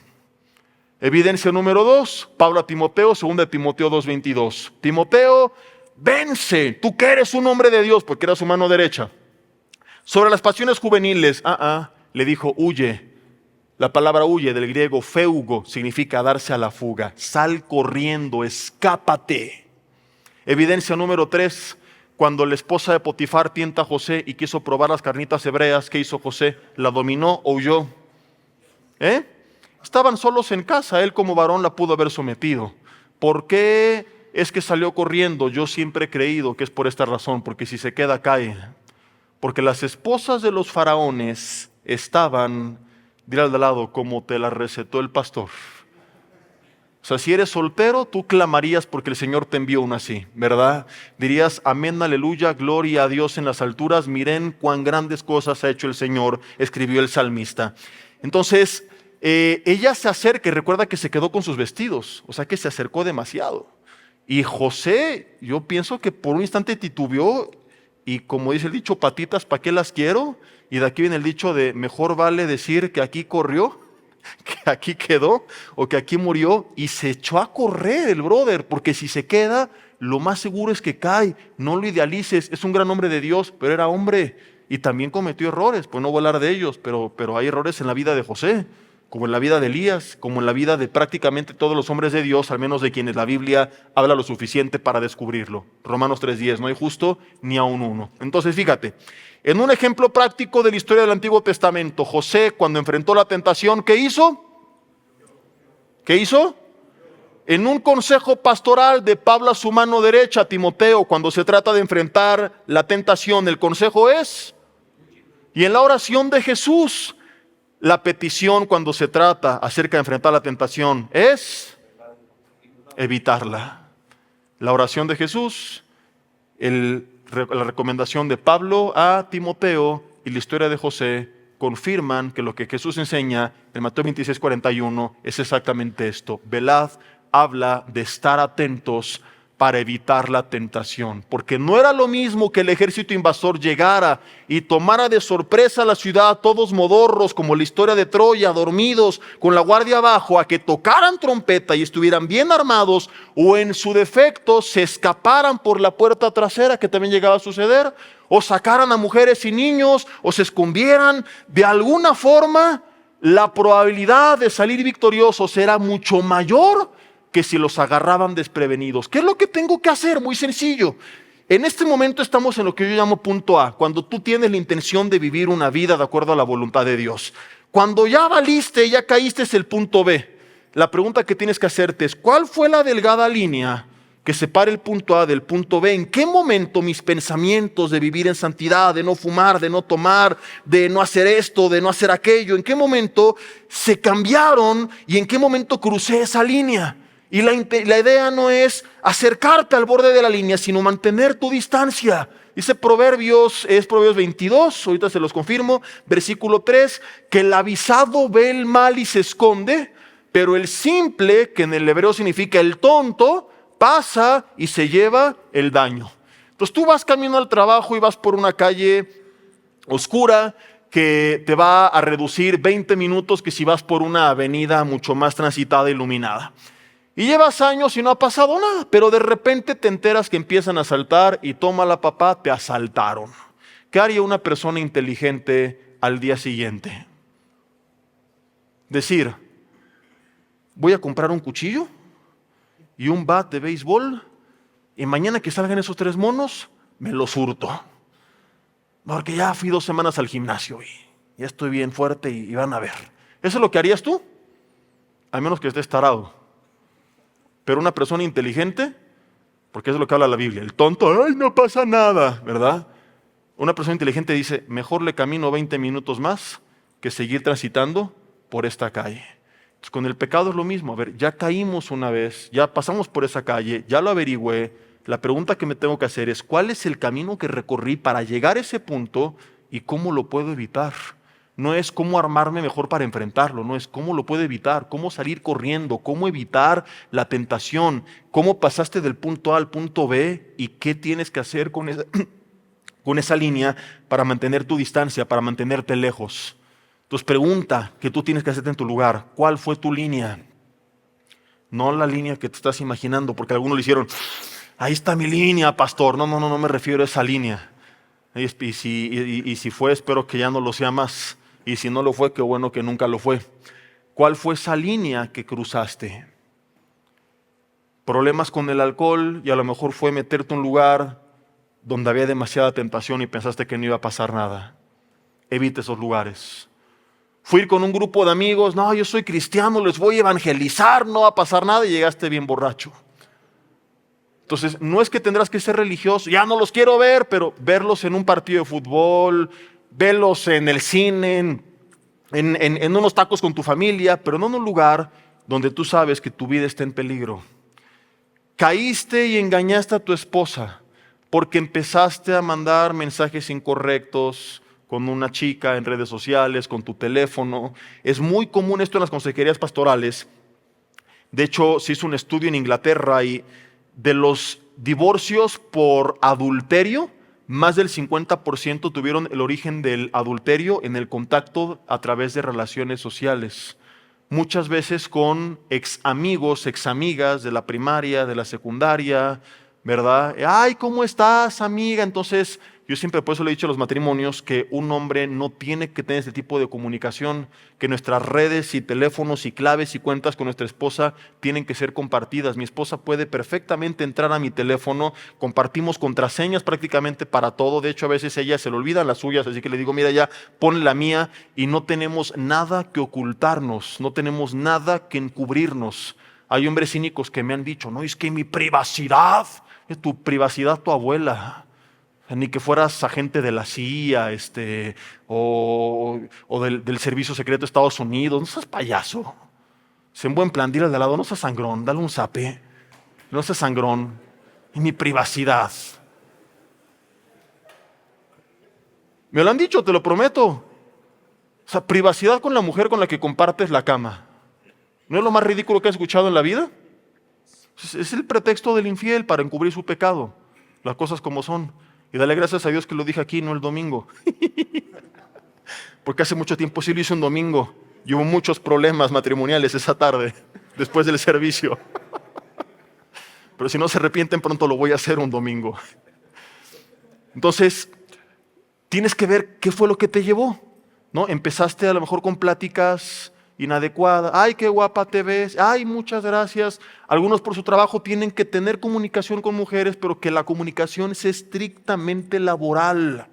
Evidencia número 2, Pablo a Timoteo, 2 Timoteo 2:22. Timoteo, vence, tú que eres un hombre de Dios, porque era su mano derecha. Sobre las pasiones juveniles, le dijo, huye. La palabra huye, del griego feugo, significa darse a la fuga. Sal corriendo, escápate. Evidencia número 3, cuando la esposa de Potifar tienta a José y quiso probar las carnitas hebreas, ¿qué hizo José? ¿La dominó o huyó? Estaban solos en casa, él como varón la pudo haber sometido. ¿Por qué es que salió corriendo? Yo siempre he creído que es por esta razón, porque si se queda cae. Porque las esposas de los faraones estaban, dile al de lado, como te la recetó el pastor. O sea, si eres soltero, tú clamarías porque el Señor te envió una así, ¿verdad? Dirías, amén, aleluya, gloria a Dios en las alturas, miren cuán grandes cosas ha hecho el Señor, escribió el salmista. Entonces, ella se acerca y recuerda que se quedó con sus vestidos, o sea que se acercó demasiado. Y José, yo pienso que por un instante titubeó y como dice el dicho, patitas, ¿para qué las quiero? Y de aquí viene el dicho de mejor vale decir que aquí corrió, que aquí quedó o que aquí murió, y se echó a correr el brother, porque si se queda, lo más seguro es que cae. No lo idealices, es un gran hombre de Dios, pero era hombre y también cometió errores, pues no voy a hablar de ellos, pero hay errores en la vida de José, como en la vida de Elías, como en la vida de prácticamente todos los hombres de Dios, al menos de quienes la Biblia habla lo suficiente para descubrirlo. Romanos 3:10, no hay justo ni aun uno. Entonces fíjate, en un ejemplo práctico de la historia del Antiguo Testamento, José cuando enfrentó la tentación, ¿qué hizo? ¿Qué hizo? En un consejo pastoral de Pablo a su mano derecha, Timoteo, cuando se trata de enfrentar la tentación, el consejo es, y en la oración de Jesús, la petición cuando se trata acerca de enfrentar la tentación es evitarla. La oración de Jesús, la recomendación de Pablo a Timoteo y la historia de José confirman que lo que Jesús enseña en Mateo 26:41 es exactamente esto. Velad habla de estar atentos para evitar la tentación, porque no era lo mismo que el ejército invasor llegara y tomara de sorpresa la ciudad, todos modorros, como la historia de Troya, dormidos, con la guardia abajo, a que tocaran trompeta y estuvieran bien armados, o en su defecto se escaparan por la puerta trasera, que también llegaba a suceder, o sacaran a mujeres y niños, o se escondieran. De alguna forma, la probabilidad de salir victoriosos era mucho mayor que si los agarraban desprevenidos. ¿Qué es lo que tengo que hacer? Muy sencillo. En este momento estamos en lo que yo llamo punto A, cuando tú tienes la intención de vivir una vida de acuerdo a la voluntad de Dios. Cuando ya valiste, ya caíste, es el punto B. La pregunta que tienes que hacerte es, ¿cuál fue la delgada línea que separa el punto A del punto B? ¿En qué momento mis pensamientos de vivir en santidad, de no fumar, de no tomar, de no hacer esto, de no hacer aquello, en qué momento se cambiaron y en qué momento crucé esa línea? Y la idea no es acercarte al borde de la línea, sino mantener tu distancia. Dice Proverbios 22, ahorita se los confirmo, versículo 3, que el avisado ve el mal y se esconde, pero el simple, que en el hebreo significa el tonto, pasa y se lleva el daño. Entonces tú vas camino al trabajo y vas por una calle oscura que te va a reducir 20 minutos que si vas por una avenida mucho más transitada e iluminada. Y llevas años y no ha pasado nada, pero de repente te enteras que empiezan a asaltar y tómala papá, te asaltaron. ¿Qué haría una persona inteligente al día siguiente? Decir, voy a comprar un cuchillo y un bat de béisbol y mañana que salgan esos 3 monos, me los hurto. Porque ya fui 2 semanas al gimnasio y ya estoy bien fuerte y van a ver. ¿Eso es lo que harías tú? A menos que estés tarado. Pero una persona inteligente, porque eso es lo que habla la Biblia, el tonto, ¡ay, no pasa nada!, ¿verdad? Una persona inteligente dice, mejor le camino 20 minutos más que seguir transitando por esta calle. Entonces, con el pecado es lo mismo. A ver, ya caímos una vez, ya pasamos por esa calle, ya lo averigüé. La pregunta que me tengo que hacer es, ¿cuál es el camino que recorrí para llegar a ese punto y cómo lo puedo evitar? No es cómo armarme mejor para enfrentarlo, no es cómo lo puedo evitar, cómo salir corriendo, cómo evitar la tentación, cómo pasaste del punto A al punto B y qué tienes que hacer con esa línea para mantener tu distancia, para mantenerte lejos. Entonces pregunta que tú tienes que hacerte en tu lugar, ¿cuál fue tu línea? No la línea que te estás imaginando, porque algunos le hicieron, ahí está mi línea, pastor. No me refiero a esa línea. Y si fue, espero que ya no lo sea más. Y si no lo fue, qué bueno que nunca lo fue. ¿Cuál fue esa línea que cruzaste? Problemas con el alcohol y a lo mejor fue meterte en un lugar donde había demasiada tentación y pensaste que no iba a pasar nada. Evita esos lugares. Fui ir con un grupo de amigos, no, yo soy cristiano, les voy a evangelizar, no va a pasar nada, y llegaste bien borracho. Entonces, no es que tendrás que ser religioso, ya no los quiero ver, pero verlos en un partido de fútbol, verlos en el cine, en unos tacos con tu familia, pero no en un lugar donde tú sabes que tu vida está en peligro. Caíste y engañaste a tu esposa porque empezaste a mandar mensajes incorrectos con una chica en redes sociales, con tu teléfono. Es muy común esto en las consejerías pastorales. De hecho, se hizo un estudio en Inglaterra y de los divorcios por adulterio, más del 50% tuvieron el origen del adulterio en el contacto a través de relaciones sociales. Muchas veces con ex amigos, ex amigas de la primaria, de la secundaria, ¿verdad? Ay, ¿cómo estás, amiga? Entonces, yo siempre por eso le he dicho a los matrimonios que un hombre no tiene que tener este tipo de comunicación, que nuestras redes y teléfonos y claves y cuentas con nuestra esposa tienen que ser compartidas. Mi esposa puede perfectamente entrar a mi teléfono, compartimos contraseñas prácticamente para todo. De hecho, a veces ella se le olvidan las suyas, así que le digo, mira, ya pon la mía, y no tenemos nada que ocultarnos, no tenemos nada que encubrirnos. Hay hombres cínicos que me han dicho, no, es que mi privacidad, es tu privacidad tu abuela. Ni que fueras agente de la CIA o del Servicio Secreto de Estados Unidos. No seas payaso. Sé en buen plan, dile al de al lado, no seas sangrón, dale un zape. No seas sangrón. Y mi privacidad. Me lo han dicho, te lo prometo. O sea, privacidad con la mujer con la que compartes la cama. ¿No es lo más ridículo que has escuchado en la vida? Es el pretexto del infiel para encubrir su pecado, las cosas como son. Y dale gracias a Dios que lo dije aquí, no el domingo. Porque hace mucho tiempo sí lo hice un domingo y hubo muchos problemas matrimoniales esa tarde, después del servicio. Pero si no se arrepienten, pronto lo voy a hacer un domingo. Entonces, tienes que ver qué fue lo que te llevó, ¿no? Empezaste a lo mejor con pláticas inadecuadas. Ay, qué guapa te ves. Ay, muchas gracias. Algunos por su trabajo tienen que tener comunicación con mujeres, pero que la comunicación es estrictamente laboral.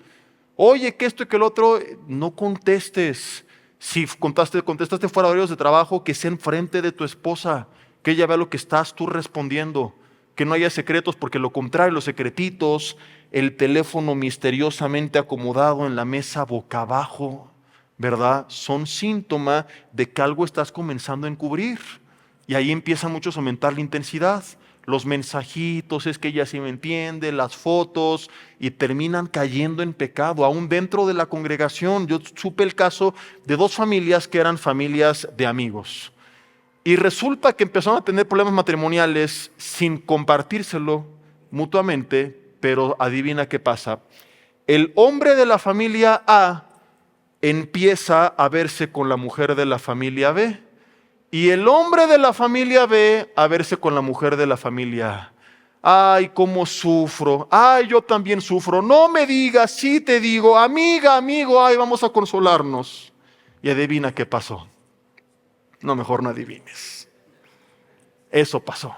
Oye, que esto y que el otro, no contestes. Si contestaste fuera de horarios de trabajo, que sea enfrente de tu esposa, que ella vea lo que estás tú respondiendo, que no haya secretos, porque lo contrario, los secretitos, el teléfono misteriosamente acomodado en la mesa boca abajo, ¿verdad? Son síntoma de que algo estás comenzando a encubrir. Y ahí empieza muchos a aumentar la intensidad. Los mensajitos, es que ella sí me entiende, las fotos, y terminan cayendo en pecado, aún dentro de la congregación. Yo supe el caso de dos familias que eran familias de amigos. Y resulta que empezaron a tener problemas matrimoniales sin compartírselo mutuamente, pero adivina qué pasa. El hombre de la familia A empieza a verse con la mujer de la familia B. Y el hombre de la familia B a verse con la mujer de la familia A. Ay, cómo sufro. Ay, yo también sufro. No me digas, sí te digo, amiga, amigo, ay, vamos a consolarnos. Y adivina qué pasó. No, mejor no adivines. Eso pasó.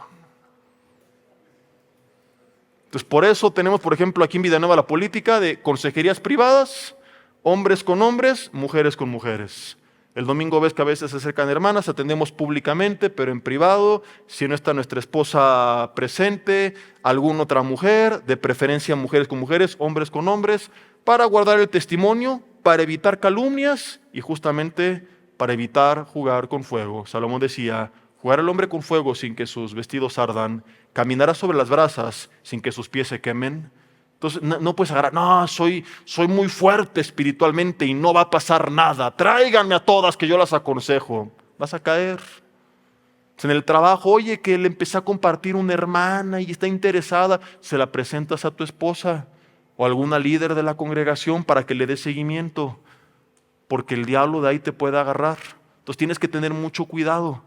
Entonces, por eso tenemos, por ejemplo, aquí en Villanueva la política de consejerías privadas, hombres con hombres, mujeres con mujeres. El domingo ves que a veces se acercan hermanas, atendemos públicamente, pero en privado, si no está nuestra esposa presente, alguna otra mujer, de preferencia mujeres con mujeres, hombres con hombres, para guardar el testimonio, para evitar calumnias y justamente para evitar jugar con fuego. Salomón decía, jugar el hombre con fuego sin que sus vestidos ardan, caminará sobre las brasas sin que sus pies se quemen. Entonces no puedes agarrar, no, soy muy fuerte espiritualmente y no va a pasar nada. Tráiganme a todas que yo las aconsejo. Vas a caer. En el trabajo, oye, que le empecé a compartir una hermana y está interesada, se la presentas a tu esposa o a alguna líder de la congregación para que le dé seguimiento, porque el diablo de ahí te puede agarrar. Entonces tienes que tener mucho cuidado.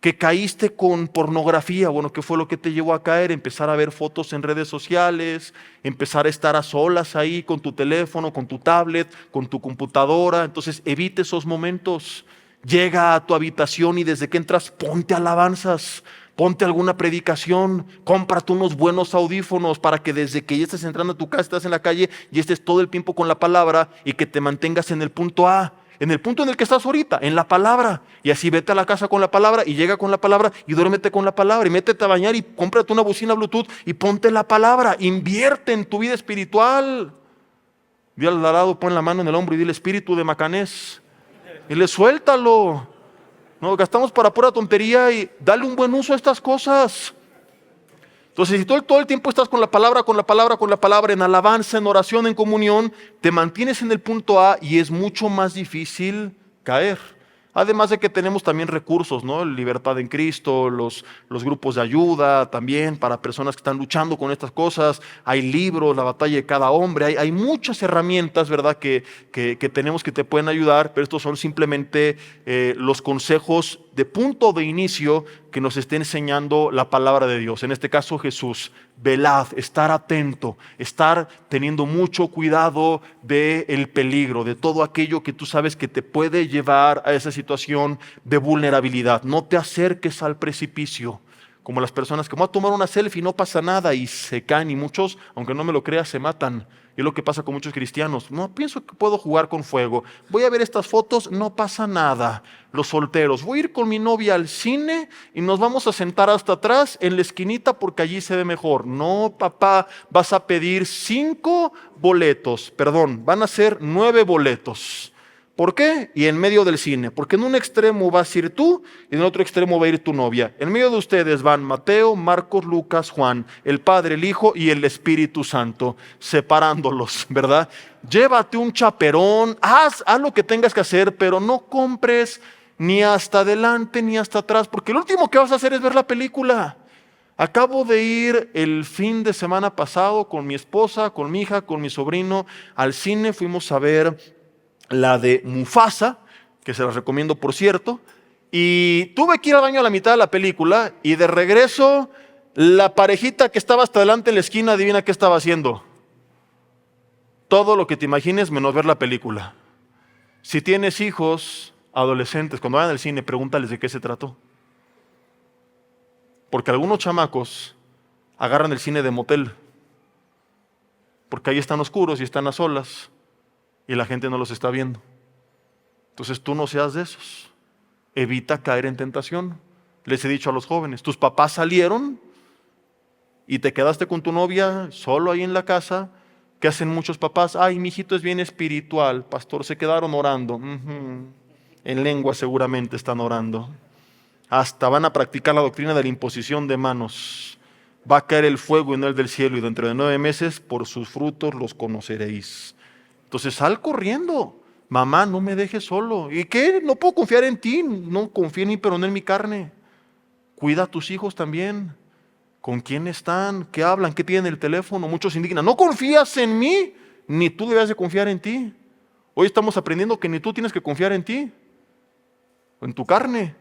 Que caíste con pornografía, bueno, ¿qué fue lo que te llevó a caer? Empezar a ver fotos en redes sociales, empezar a estar a solas ahí con tu teléfono, con tu tablet, con tu computadora. Entonces evite esos momentos. Llega a tu habitación y desde que entras ponte alabanzas, ponte alguna predicación, cómprate unos buenos audífonos para que desde que ya estés entrando a tu casa, estás en la calle y estés todo el tiempo con la palabra y que te mantengas en el punto A. En el punto en el que estás ahorita, en la palabra. Y así vete a la casa con la palabra y llega con la palabra y duérmete con la palabra y métete a bañar y cómprate una bocina Bluetooth y ponte la palabra. Invierte en tu vida espiritual. Dile al lado, pon la mano en el hombro y dile, espíritu de macanés. Y le suéltalo. No, gastamos para pura tontería y dale un buen uso a estas cosas. Entonces, si todo el tiempo estás con la palabra, en alabanza, en oración, en comunión, te mantienes en el punto A y es mucho más difícil caer. Además de que tenemos también recursos, ¿no? Libertad en Cristo, los grupos de ayuda también para personas que están luchando con estas cosas. Hay libros, la batalla de cada hombre. Hay muchas herramientas, ¿verdad? Que tenemos que te pueden ayudar, pero estos son simplemente los consejos de punto de inicio que nos esté enseñando la palabra de Dios. En este caso Jesús, velad, estar atento, estar teniendo mucho cuidado del peligro, de todo aquello que tú sabes que te puede llevar a esa situación de vulnerabilidad. No te acerques al precipicio, como las personas que van a tomar una selfie y no pasa nada y se caen y muchos, aunque no me lo creas, se matan. Y es lo que pasa con muchos cristianos. No, pienso que puedo jugar con fuego. Voy a ver estas fotos, no pasa nada. Los solteros, voy a ir con mi novia al cine y nos vamos a sentar hasta atrás en la esquinita porque allí se ve mejor. No, papá, vas a pedir 5 boletos. Perdón, van a ser 9 boletos. ¿Por qué? Y en medio del cine. Porque en un extremo vas a ir tú y en el otro extremo va a ir tu novia. En medio de ustedes van Mateo, Marcos, Lucas, Juan, el Padre, el Hijo y el Espíritu Santo, separándolos, ¿verdad? Llévate un chaperón, haz lo que tengas que hacer, pero no compres ni hasta adelante ni hasta atrás, porque lo último que vas a hacer es ver la película. Acabo de ir el fin de semana pasado con mi esposa, con mi hija, con mi sobrino al cine. Fuimos a ver la de Mufasa, que se las recomiendo por cierto. Y tuve que ir al baño a la mitad de la película y de regreso la parejita que estaba hasta adelante en la esquina, adivina qué estaba haciendo. Todo lo que te imagines menos ver la película. Si tienes hijos adolescentes, cuando vayan al cine, pregúntales de qué se trató. Porque algunos chamacos agarran el cine de motel, porque ahí están oscuros y están a solas y la gente no los está viendo. Entonces tú no seas de esos. Evita caer en tentación. Les he dicho a los jóvenes, tus papás salieron y te quedaste con tu novia solo ahí en la casa. ¿Qué hacen muchos papás? Ay, mi hijito es bien espiritual, pastor, se quedaron orando. En lengua seguramente están orando. Hasta van a practicar la doctrina de la imposición de manos. Va a caer el fuego y no el del cielo, y dentro de 9 meses por sus frutos los conoceréis. Entonces sal corriendo. Mamá, no me dejes solo. ¿Y qué? No puedo confiar en ti. No confío en mí, pero no en mi carne. Cuida a tus hijos también. ¿Con quién están? ¿Qué hablan? ¿Qué piden el teléfono? Muchos indignan. ¿No confías en mí? Ni tú debes de confiar en ti. Hoy estamos aprendiendo que ni tú tienes que confiar en ti. O en tu carne.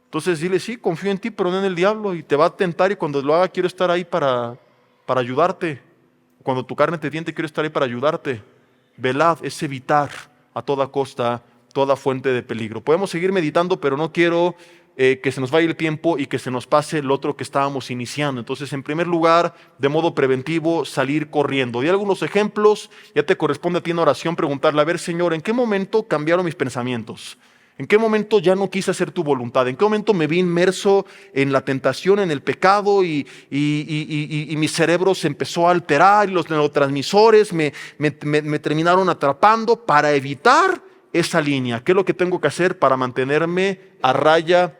Entonces dile, sí, confío en ti, pero no en el diablo. Y te va a tentar y cuando lo haga quiero estar ahí para ayudarte. Cuando tu carne te tiente quiero estar ahí para ayudarte. Velad es evitar a toda costa toda fuente de peligro. Podemos seguir meditando, pero no quiero que se nos vaya el tiempo y que se nos pase el otro que estábamos iniciando. Entonces, en primer lugar, de modo preventivo, salir corriendo. Di algunos ejemplos, ya te corresponde a ti en oración preguntarle, a ver, Señor, ¿en qué momento cambiaron mis pensamientos? ¿En qué momento ya no quise hacer tu voluntad? ¿En qué momento me vi inmerso en la tentación, en el pecado y mi cerebro se empezó a alterar y los neurotransmisores me terminaron atrapando para evitar esa línea? ¿Qué es lo que tengo que hacer para mantenerme a raya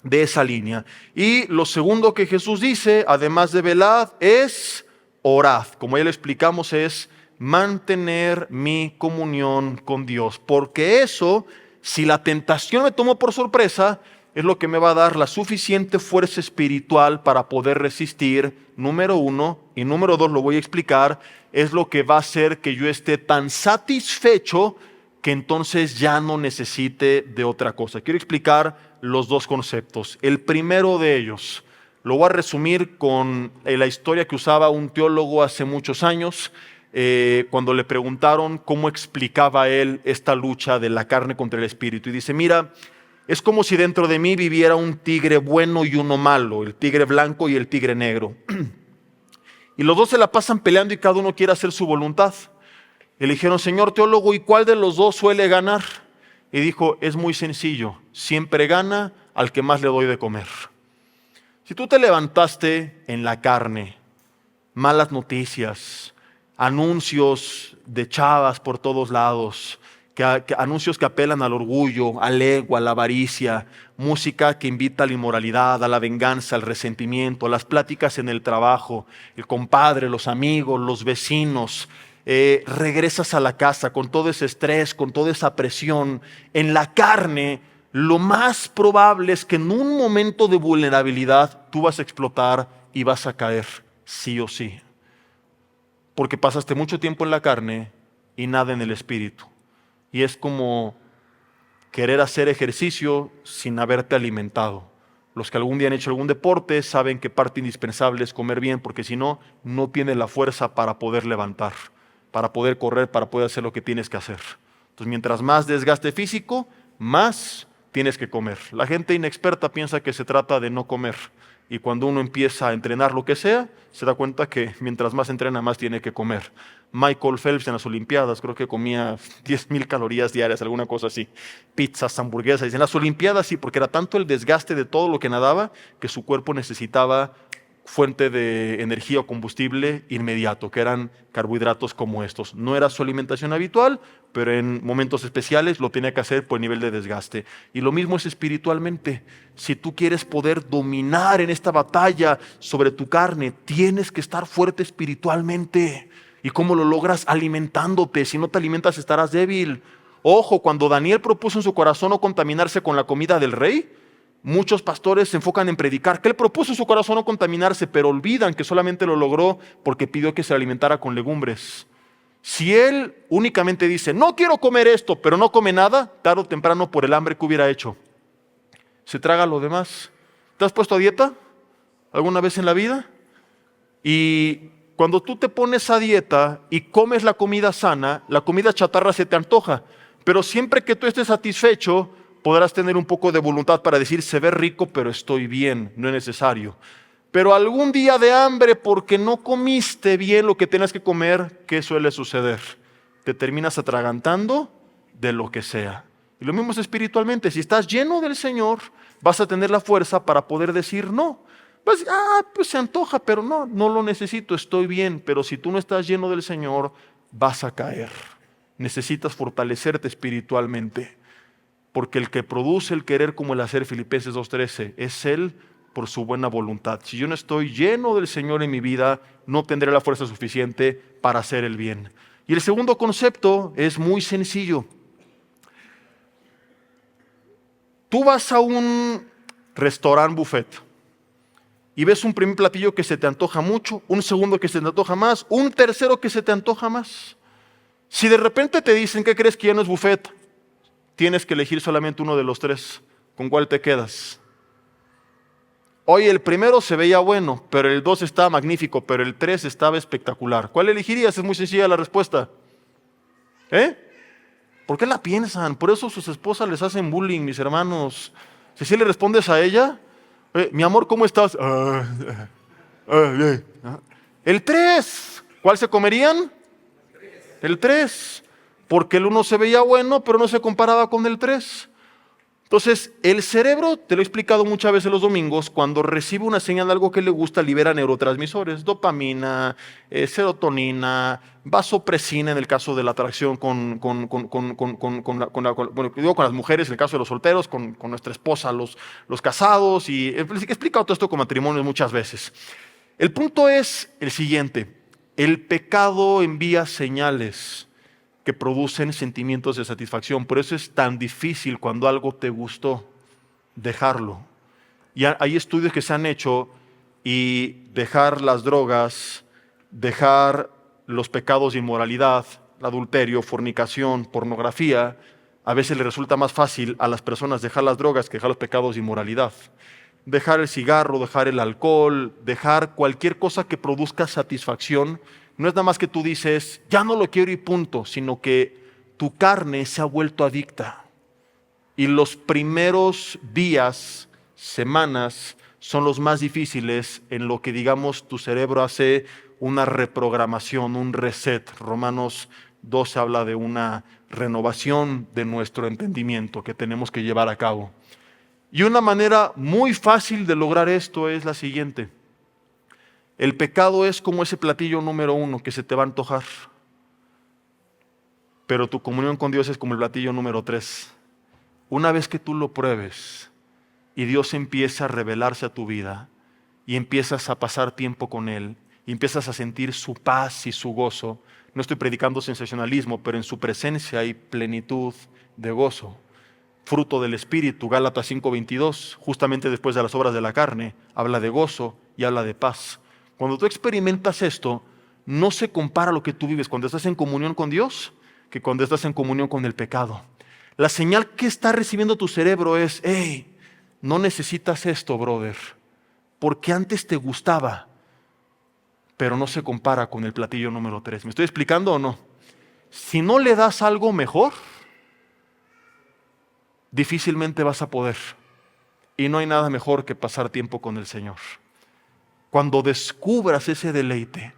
de esa línea? Y lo segundo que Jesús dice, además de velad, es orad. Como ya le explicamos, es mantener mi comunión con Dios. Porque eso, si la tentación me tomó por sorpresa, es lo que me va a dar la suficiente fuerza espiritual para poder resistir, número uno, y número dos, lo voy a explicar, es lo que va a hacer que yo esté tan satisfecho que entonces ya no necesite de otra cosa. Quiero explicar los dos conceptos. El primero de ellos, lo voy a resumir con la historia que usaba un teólogo hace muchos años, cuando le preguntaron cómo explicaba él esta lucha de la carne contra el espíritu. Y dice, mira, es como si dentro de mí viviera un tigre bueno y uno malo, el tigre blanco y el tigre negro. Y los dos se la pasan peleando y cada uno quiere hacer su voluntad. Y le dijeron, señor teólogo, ¿y cuál de los dos suele ganar? Y dijo, es muy sencillo, siempre gana al que más le doy de comer. Si tú te levantaste en la carne, malas noticias, anuncios de chavas por todos lados, anuncios que apelan al orgullo, al ego, a la avaricia, música que invita a la inmoralidad, a la venganza, al resentimiento, a las pláticas en el trabajo, el compadre, los amigos, los vecinos. Regresas a la casa con todo ese estrés, con toda esa presión. En la carne, lo más probable es que en un momento de vulnerabilidad tú vas a explotar y vas a caer, sí o sí. Porque pasaste mucho tiempo en la carne y nada en el espíritu. Y es como querer hacer ejercicio sin haberte alimentado. Los que algún día han hecho algún deporte saben que parte indispensable es comer bien, porque si no, no tienes la fuerza para poder levantar, para poder correr, para poder hacer lo que tienes que hacer. Entonces, mientras más desgaste físico, más tienes que comer. La gente inexperta piensa que se trata de no comer. Y cuando uno empieza a entrenar lo que sea, se da cuenta que mientras más entrena, más tiene que comer. Michael Phelps en las Olimpiadas creo que comía 10,000 calorías diarias, alguna cosa así. Pizzas, hamburguesas. En las Olimpiadas sí, porque era tanto el desgaste de todo lo que nadaba que su cuerpo necesitaba fuente de energía o combustible inmediato, que eran carbohidratos como estos. No era su alimentación habitual, pero en momentos especiales lo tenía que hacer por el nivel de desgaste. Y lo mismo es espiritualmente. Si tú quieres poder dominar en esta batalla sobre tu carne, tienes que estar fuerte espiritualmente. ¿Y cómo lo logras? Alimentándote. Si no te alimentas, estarás débil. Ojo, cuando Daniel propuso en su corazón no contaminarse con la comida del rey, Muchos pastores se enfocan en predicar que él propuso en su corazón no contaminarse, pero olvidan que solamente lo logró porque pidió que se alimentara con legumbres. Si él únicamente dice, no quiero comer esto, pero no come nada, tarde o temprano por el hambre que hubiera hecho, se traga lo demás. ¿Te has puesto a dieta alguna vez en la vida? Y cuando tú te pones a dieta y comes la comida sana, la comida chatarra se te antoja. Pero siempre que tú estés satisfecho, podrás tener un poco de voluntad para decir, se ve rico, pero estoy bien, no es necesario. Pero algún día de hambre porque no comiste bien lo que tenías que comer, ¿qué suele suceder? Te terminas atragantando de lo que sea. Y lo mismo es espiritualmente. Si estás lleno del Señor, vas a tener la fuerza para poder decir no. Vas a decir, pues se antoja, pero no lo necesito, estoy bien. Pero si tú no estás lleno del Señor, vas a caer. Necesitas fortalecerte espiritualmente. Porque el que produce el querer como el hacer, Filipenses 2:13, es Él por su buena voluntad. Si yo no estoy lleno del Señor en mi vida, no tendré la fuerza suficiente para hacer el bien. Y el segundo concepto es muy sencillo. Tú vas a un restaurante buffet y ves un primer platillo que se te antoja mucho, un segundo que se te antoja más, un tercero que se te antoja más. Si de repente te dicen, ¿qué crees que ya no es buffet? Tienes que elegir solamente uno de los tres. ¿Con cuál te quedas? Hoy el primero se veía bueno, pero el 2 estaba magnífico, pero el 3 estaba espectacular. ¿Cuál elegirías? Es muy sencilla la respuesta. ¿Por qué la piensan? Por eso sus esposas les hacen bullying, mis hermanos. Si le respondes a ella, mi amor, ¿cómo estás? Bien. El 3. ¿Cuál se comerían? El 3. Porque el 1 se veía bueno, pero no se comparaba con el 3. Entonces, el cerebro, te lo he explicado muchas veces los domingos, cuando recibe una señal de algo que le gusta, libera neurotransmisores, dopamina, serotonina, vasopresina en el caso de la atracción con las mujeres, en el caso de los solteros, con nuestra esposa, los casados, y he explicado todo esto con matrimonios muchas veces. El punto es el siguiente: el pecado envía señales que producen sentimientos de satisfacción. Por eso es tan difícil cuando algo te gustó dejarlo. Y hay estudios que se han hecho y dejar las drogas, dejar los pecados de inmoralidad, adulterio, fornicación, pornografía, a veces le resulta más fácil a las personas dejar las drogas que dejar los pecados de inmoralidad. Dejar el cigarro, dejar el alcohol, dejar cualquier cosa que produzca satisfacción. No es nada más que tú dices, ya no lo quiero y punto, sino que tu carne se ha vuelto adicta. Y los primeros días, semanas, son los más difíciles en lo que, digamos, tu cerebro hace una reprogramación, un reset. Romanos 12 habla de una renovación de nuestro entendimiento que tenemos que llevar a cabo. Y una manera muy fácil de lograr esto es la siguiente. El pecado es como ese platillo número 1 que se te va a antojar. Pero tu comunión con Dios es como el platillo número 3. Una vez que tú lo pruebes y Dios empieza a revelarse a tu vida y empiezas a pasar tiempo con Él y empiezas a sentir su paz y su gozo, no estoy predicando sensacionalismo, pero en su presencia hay plenitud de gozo. Fruto del Espíritu, Gálatas 5:22, justamente después de las obras de la carne, habla de gozo y habla de paz. Cuando tú experimentas esto, no se compara lo que tú vives cuando estás en comunión con Dios que cuando estás en comunión con el pecado. La señal que está recibiendo tu cerebro es, hey, no necesitas esto, brother, porque antes te gustaba, pero no se compara con el platillo número 3. ¿Me estoy explicando o no? Si no le das algo mejor, difícilmente vas a poder. Y no hay nada mejor que pasar tiempo con el Señor. Cuando descubras ese deleite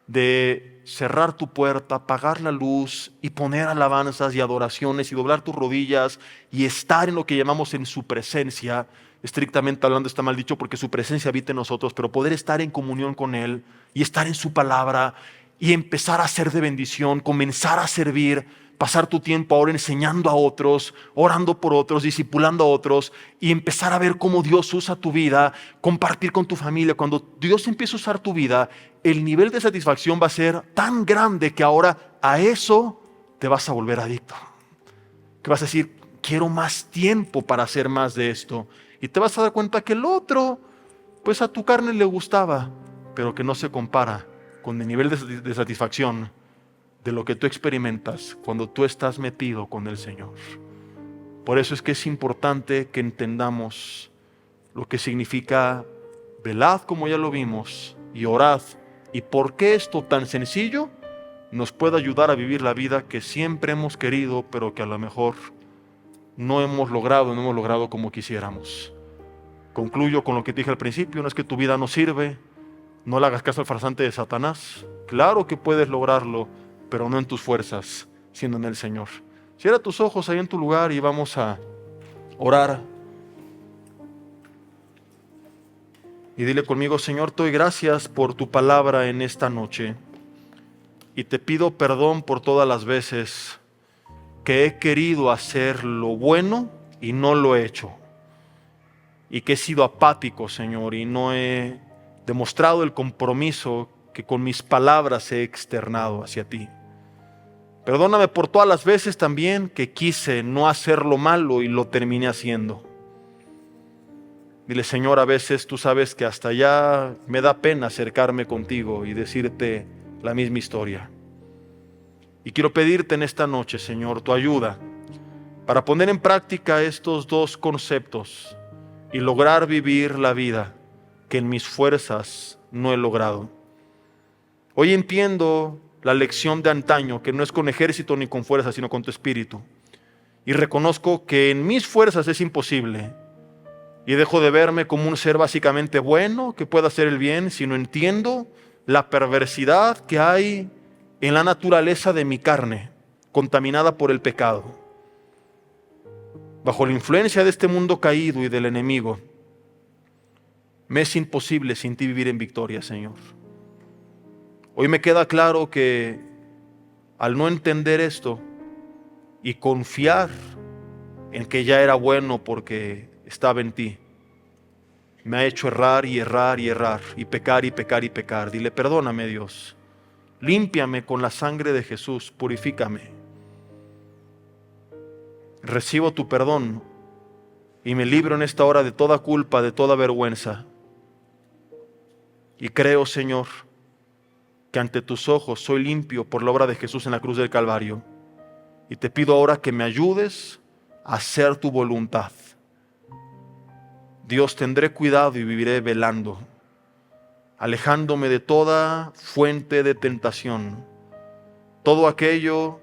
de cerrar tu puerta, apagar la luz y poner alabanzas y adoraciones y doblar tus rodillas y estar en lo que llamamos en su presencia, estrictamente hablando está mal dicho porque su presencia habita en nosotros, pero poder estar en comunión con Él y estar en su palabra y empezar a ser de bendición, comenzar a servir, pasar tu tiempo ahora enseñando a otros, orando por otros, discipulando a otros y empezar a ver cómo Dios usa tu vida, compartir con tu familia. Cuando Dios empieza a usar tu vida, el nivel de satisfacción va a ser tan grande que ahora a eso te vas a volver adicto. Que vas a decir, quiero más tiempo para hacer más de esto. Y te vas a dar cuenta que el otro, pues a tu carne le gustaba, pero que no se compara con el nivel de satisfacción de lo que tú experimentas cuando tú estás metido con el Señor. Por eso es que es importante que entendamos lo que significa velad, como ya lo vimos, y orad. Y por qué esto tan sencillo nos puede ayudar a vivir la vida que siempre hemos querido, pero que a lo mejor no hemos logrado como quisiéramos. Concluyo con lo que dije al principio: no es que tu vida no sirve, no le hagas caso al farsante de Satanás. Claro que puedes lograrlo, pero no en tus fuerzas, sino en el Señor. Cierra tus ojos ahí en tu lugar y vamos a orar. Y dile conmigo: Señor, te doy gracias por tu palabra en esta noche. Y te pido perdón por todas las veces que he querido hacer lo bueno y no lo he hecho. Y que he sido apático, Señor, y no he demostrado el compromiso que con mis palabras he externado hacia ti. Perdóname por todas las veces también que quise no hacer lo malo y lo terminé haciendo. Dile: Señor, a veces tú sabes que hasta ya me da pena acercarme contigo y decirte la misma historia. Y quiero pedirte en esta noche, Señor, tu ayuda para poner en práctica estos dos conceptos y lograr vivir la vida que en mis fuerzas no he logrado. Hoy entiendo la lección de antaño, que no es con ejército ni con fuerza, sino con tu espíritu. Y reconozco que en mis fuerzas es imposible. Y dejo de verme como un ser básicamente bueno, que pueda hacer el bien, sino entiendo la perversidad que hay en la naturaleza de mi carne, contaminada por el pecado. Bajo la influencia de este mundo caído y del enemigo, me es imposible sin ti vivir en victoria, Señor. Hoy me queda claro que al no entender esto y confiar en que ya era bueno porque estaba en ti, me ha hecho errar y errar y errar, y pecar y pecar y pecar. Dile: perdóname, Dios, límpiame con la sangre de Jesús, purifícame. Recibo tu perdón y me libro en esta hora de toda culpa, de toda vergüenza. Y creo, Señor, que ante tus ojos soy limpio por la obra de Jesús en la cruz del Calvario. Y te pido ahora que me ayudes a hacer tu voluntad. Dios, tendré cuidado y viviré velando, alejándome de toda fuente de tentación. Todo aquello,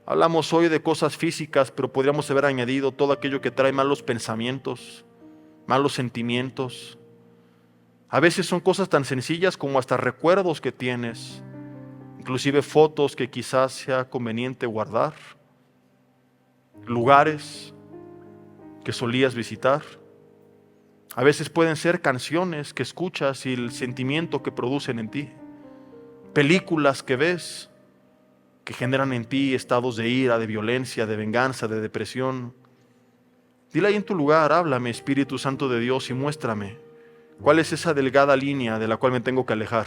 hablamos hoy de cosas físicas, pero podríamos haber añadido todo aquello que trae malos pensamientos, malos sentimientos. A veces son cosas tan sencillas como hasta recuerdos que tienes, inclusive fotos que quizás sea conveniente guardar, lugares que solías visitar. A veces pueden ser canciones que escuchas y el sentimiento que producen en ti, películas que ves que generan en ti estados de ira, de violencia, de venganza, de depresión. Dile ahí en tu lugar: háblame, Espíritu Santo de Dios, y muéstrame cuál es esa delgada línea de la cual me tengo que alejar.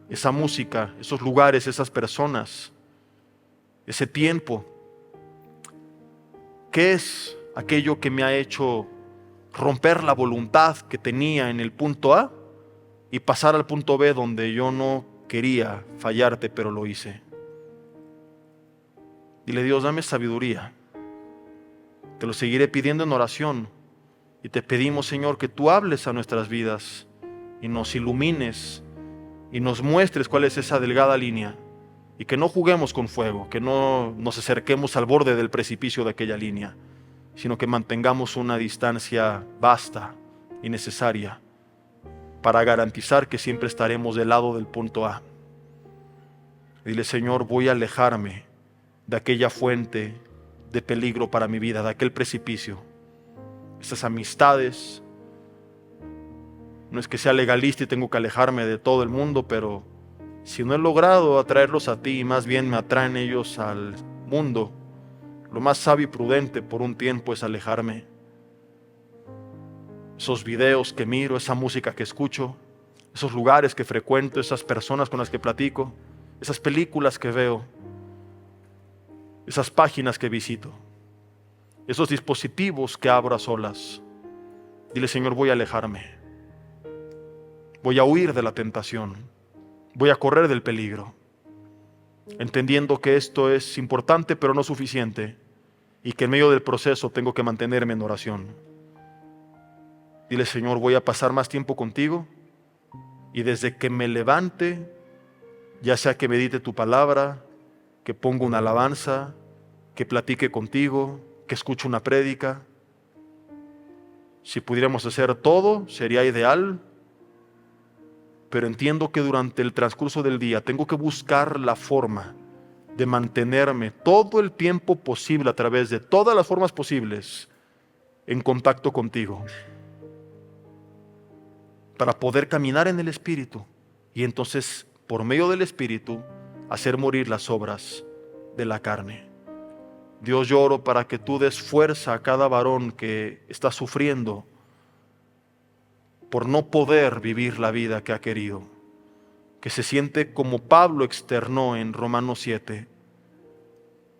Esa música, esos lugares, esas personas, ese tiempo. ¿Qué es aquello que me ha hecho romper la voluntad que tenía en el punto A y pasar al punto B, donde yo no quería fallarte, pero lo hice? Dile: Dios, dame sabiduría. Te lo seguiré pidiendo en oración. Y te pedimos, Señor, que tú hables a nuestras vidas y nos ilumines y nos muestres cuál es esa delgada línea, y que no juguemos con fuego, que no nos acerquemos al borde del precipicio de aquella línea, sino que mantengamos una distancia vasta y necesaria para garantizar que siempre estaremos del lado del punto A. Dile: Señor, voy a alejarme de aquella fuente de peligro para mi vida, de aquel precipicio. Esas amistades, no es que sea legalista y tengo que alejarme de todo el mundo, pero si no he logrado atraerlos a ti, más bien me atraen ellos al mundo, lo más sabio y prudente por un tiempo es alejarme. Esos videos que miro, esa música que escucho, esos lugares que frecuento, esas personas con las que platico, esas películas que veo, esas páginas que visito, esos dispositivos que abro a solas. Dile, Señor, voy a alejarme. Voy a huir de la tentación. Voy a correr del peligro. Entendiendo que esto es importante pero no suficiente. Y que en medio del proceso tengo que mantenerme en oración. Dile, Señor, voy a pasar más tiempo contigo. Y desde que me levante, ya sea que medite tu palabra, que ponga una alabanza, que platique contigo, que escuche una prédica. Si pudiéramos hacer todo, sería ideal, pero entiendo que durante el transcurso del día tengo que buscar la forma de mantenerme todo el tiempo posible, a través de todas las formas posibles, en contacto contigo, para poder caminar en el Espíritu y entonces, por medio del Espíritu, hacer morir las obras de la carne. Dios, yo oro para que tú des fuerza a cada varón que está sufriendo por no poder vivir la vida que ha querido, que se siente como Pablo externó en Romanos 7,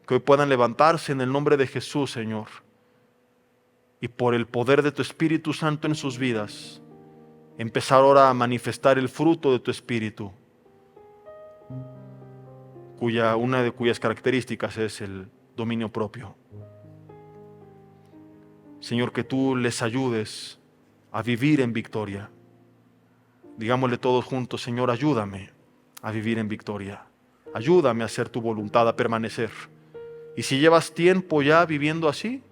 que hoy puedan levantarse en el nombre de Jesús, Señor, y por el poder de tu Espíritu Santo en sus vidas, empezar ahora a manifestar el fruto de tu Espíritu, una de cuyas características es el dominio propio. Señor, que tú les ayudes a vivir en victoria. Digámosle todos juntos, Señor, ayúdame a vivir en victoria. Ayúdame a hacer tu voluntad, a permanecer. Y si llevas tiempo ya viviendo así,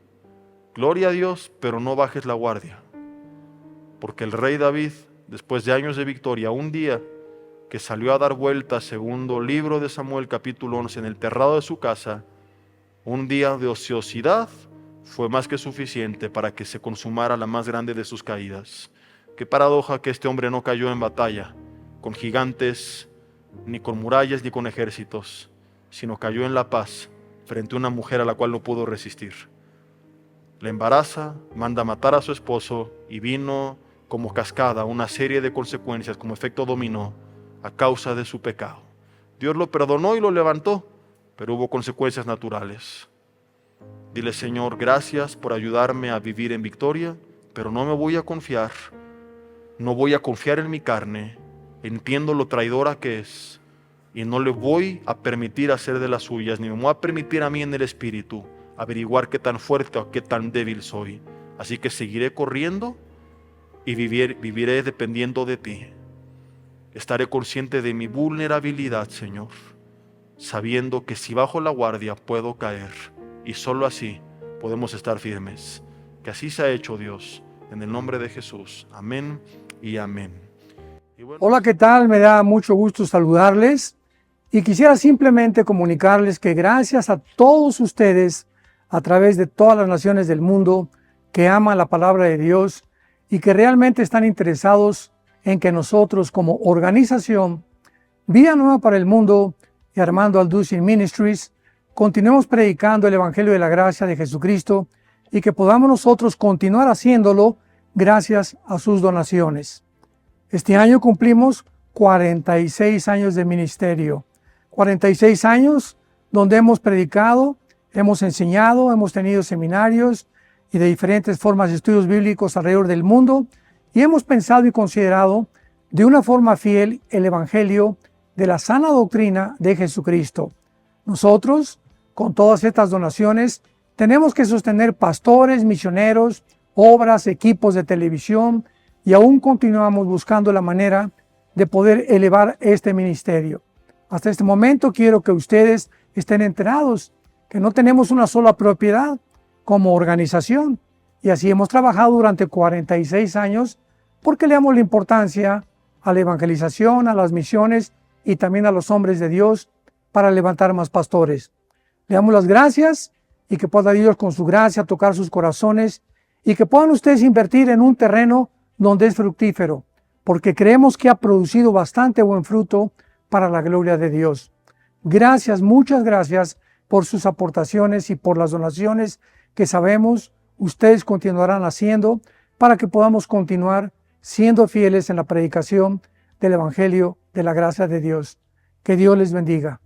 gloria a Dios, pero no bajes la guardia. Porque el rey David, después de años de victoria, un día que salió a dar vueltas, segundo libro de Samuel, capítulo 11, en el terrado de su casa, un día de ociosidad fue más que suficiente para que se consumara la más grande de sus caídas. Qué paradoja que este hombre no cayó en batalla con gigantes, ni con murallas, ni con ejércitos, sino cayó en la paz frente a una mujer a la cual no pudo resistir. Le embaraza, manda a matar a su esposo y vino como cascada una serie de consecuencias como efecto dominó a causa de su pecado. Dios lo perdonó y lo levantó, pero hubo consecuencias naturales. Dile, Señor, gracias por ayudarme a vivir en victoria, pero no me voy a confiar. No voy a confiar en mi carne. Entiendo lo traidora que es y no le voy a permitir hacer de las suyas, ni me voy a permitir a mí en el Espíritu averiguar qué tan fuerte o qué tan débil soy. Así que seguiré corriendo y viviré dependiendo de ti. Estaré consciente de mi vulnerabilidad, Señor, sabiendo que si bajo la guardia puedo caer y solo así podemos estar firmes. Que así sea hecho, Dios, en el nombre de Jesús. Amén y amén. Hola, ¿qué tal? Me da mucho gusto saludarles y quisiera simplemente comunicarles que gracias a todos ustedes a través de todas las naciones del mundo que aman la palabra de Dios y que realmente están interesados en que nosotros como organización Vida Nueva para el Mundo y Armando Alducin Ministries continuemos predicando el Evangelio de la Gracia de Jesucristo y que podamos nosotros continuar haciéndolo gracias a sus donaciones. Este año cumplimos 46 años de ministerio, 46 años donde hemos predicado, hemos enseñado, hemos tenido seminarios y de diferentes formas de estudios bíblicos alrededor del mundo y hemos pensado y considerado de una forma fiel el Evangelio de la sana doctrina de Jesucristo. Nosotros, con todas estas donaciones, tenemos que sostener pastores, misioneros, obras, equipos de televisión y aún continuamos buscando la manera de poder elevar este ministerio. Hasta este momento quiero que ustedes estén enterados que no tenemos una sola propiedad como organización y así hemos trabajado durante 46 años porque le damos la importancia a la evangelización, a las misiones y también a los hombres de Dios para levantar más pastores. Le damos las gracias y que pueda Dios con su gracia tocar sus corazones y que puedan ustedes invertir en un terreno donde es fructífero, porque creemos que ha producido bastante buen fruto para la gloria de Dios. Gracias, muchas gracias por sus aportaciones y por las donaciones que sabemos ustedes continuarán haciendo para que podamos continuar siendo fieles en la predicación del Evangelio de la gracia de Dios. Que Dios les bendiga.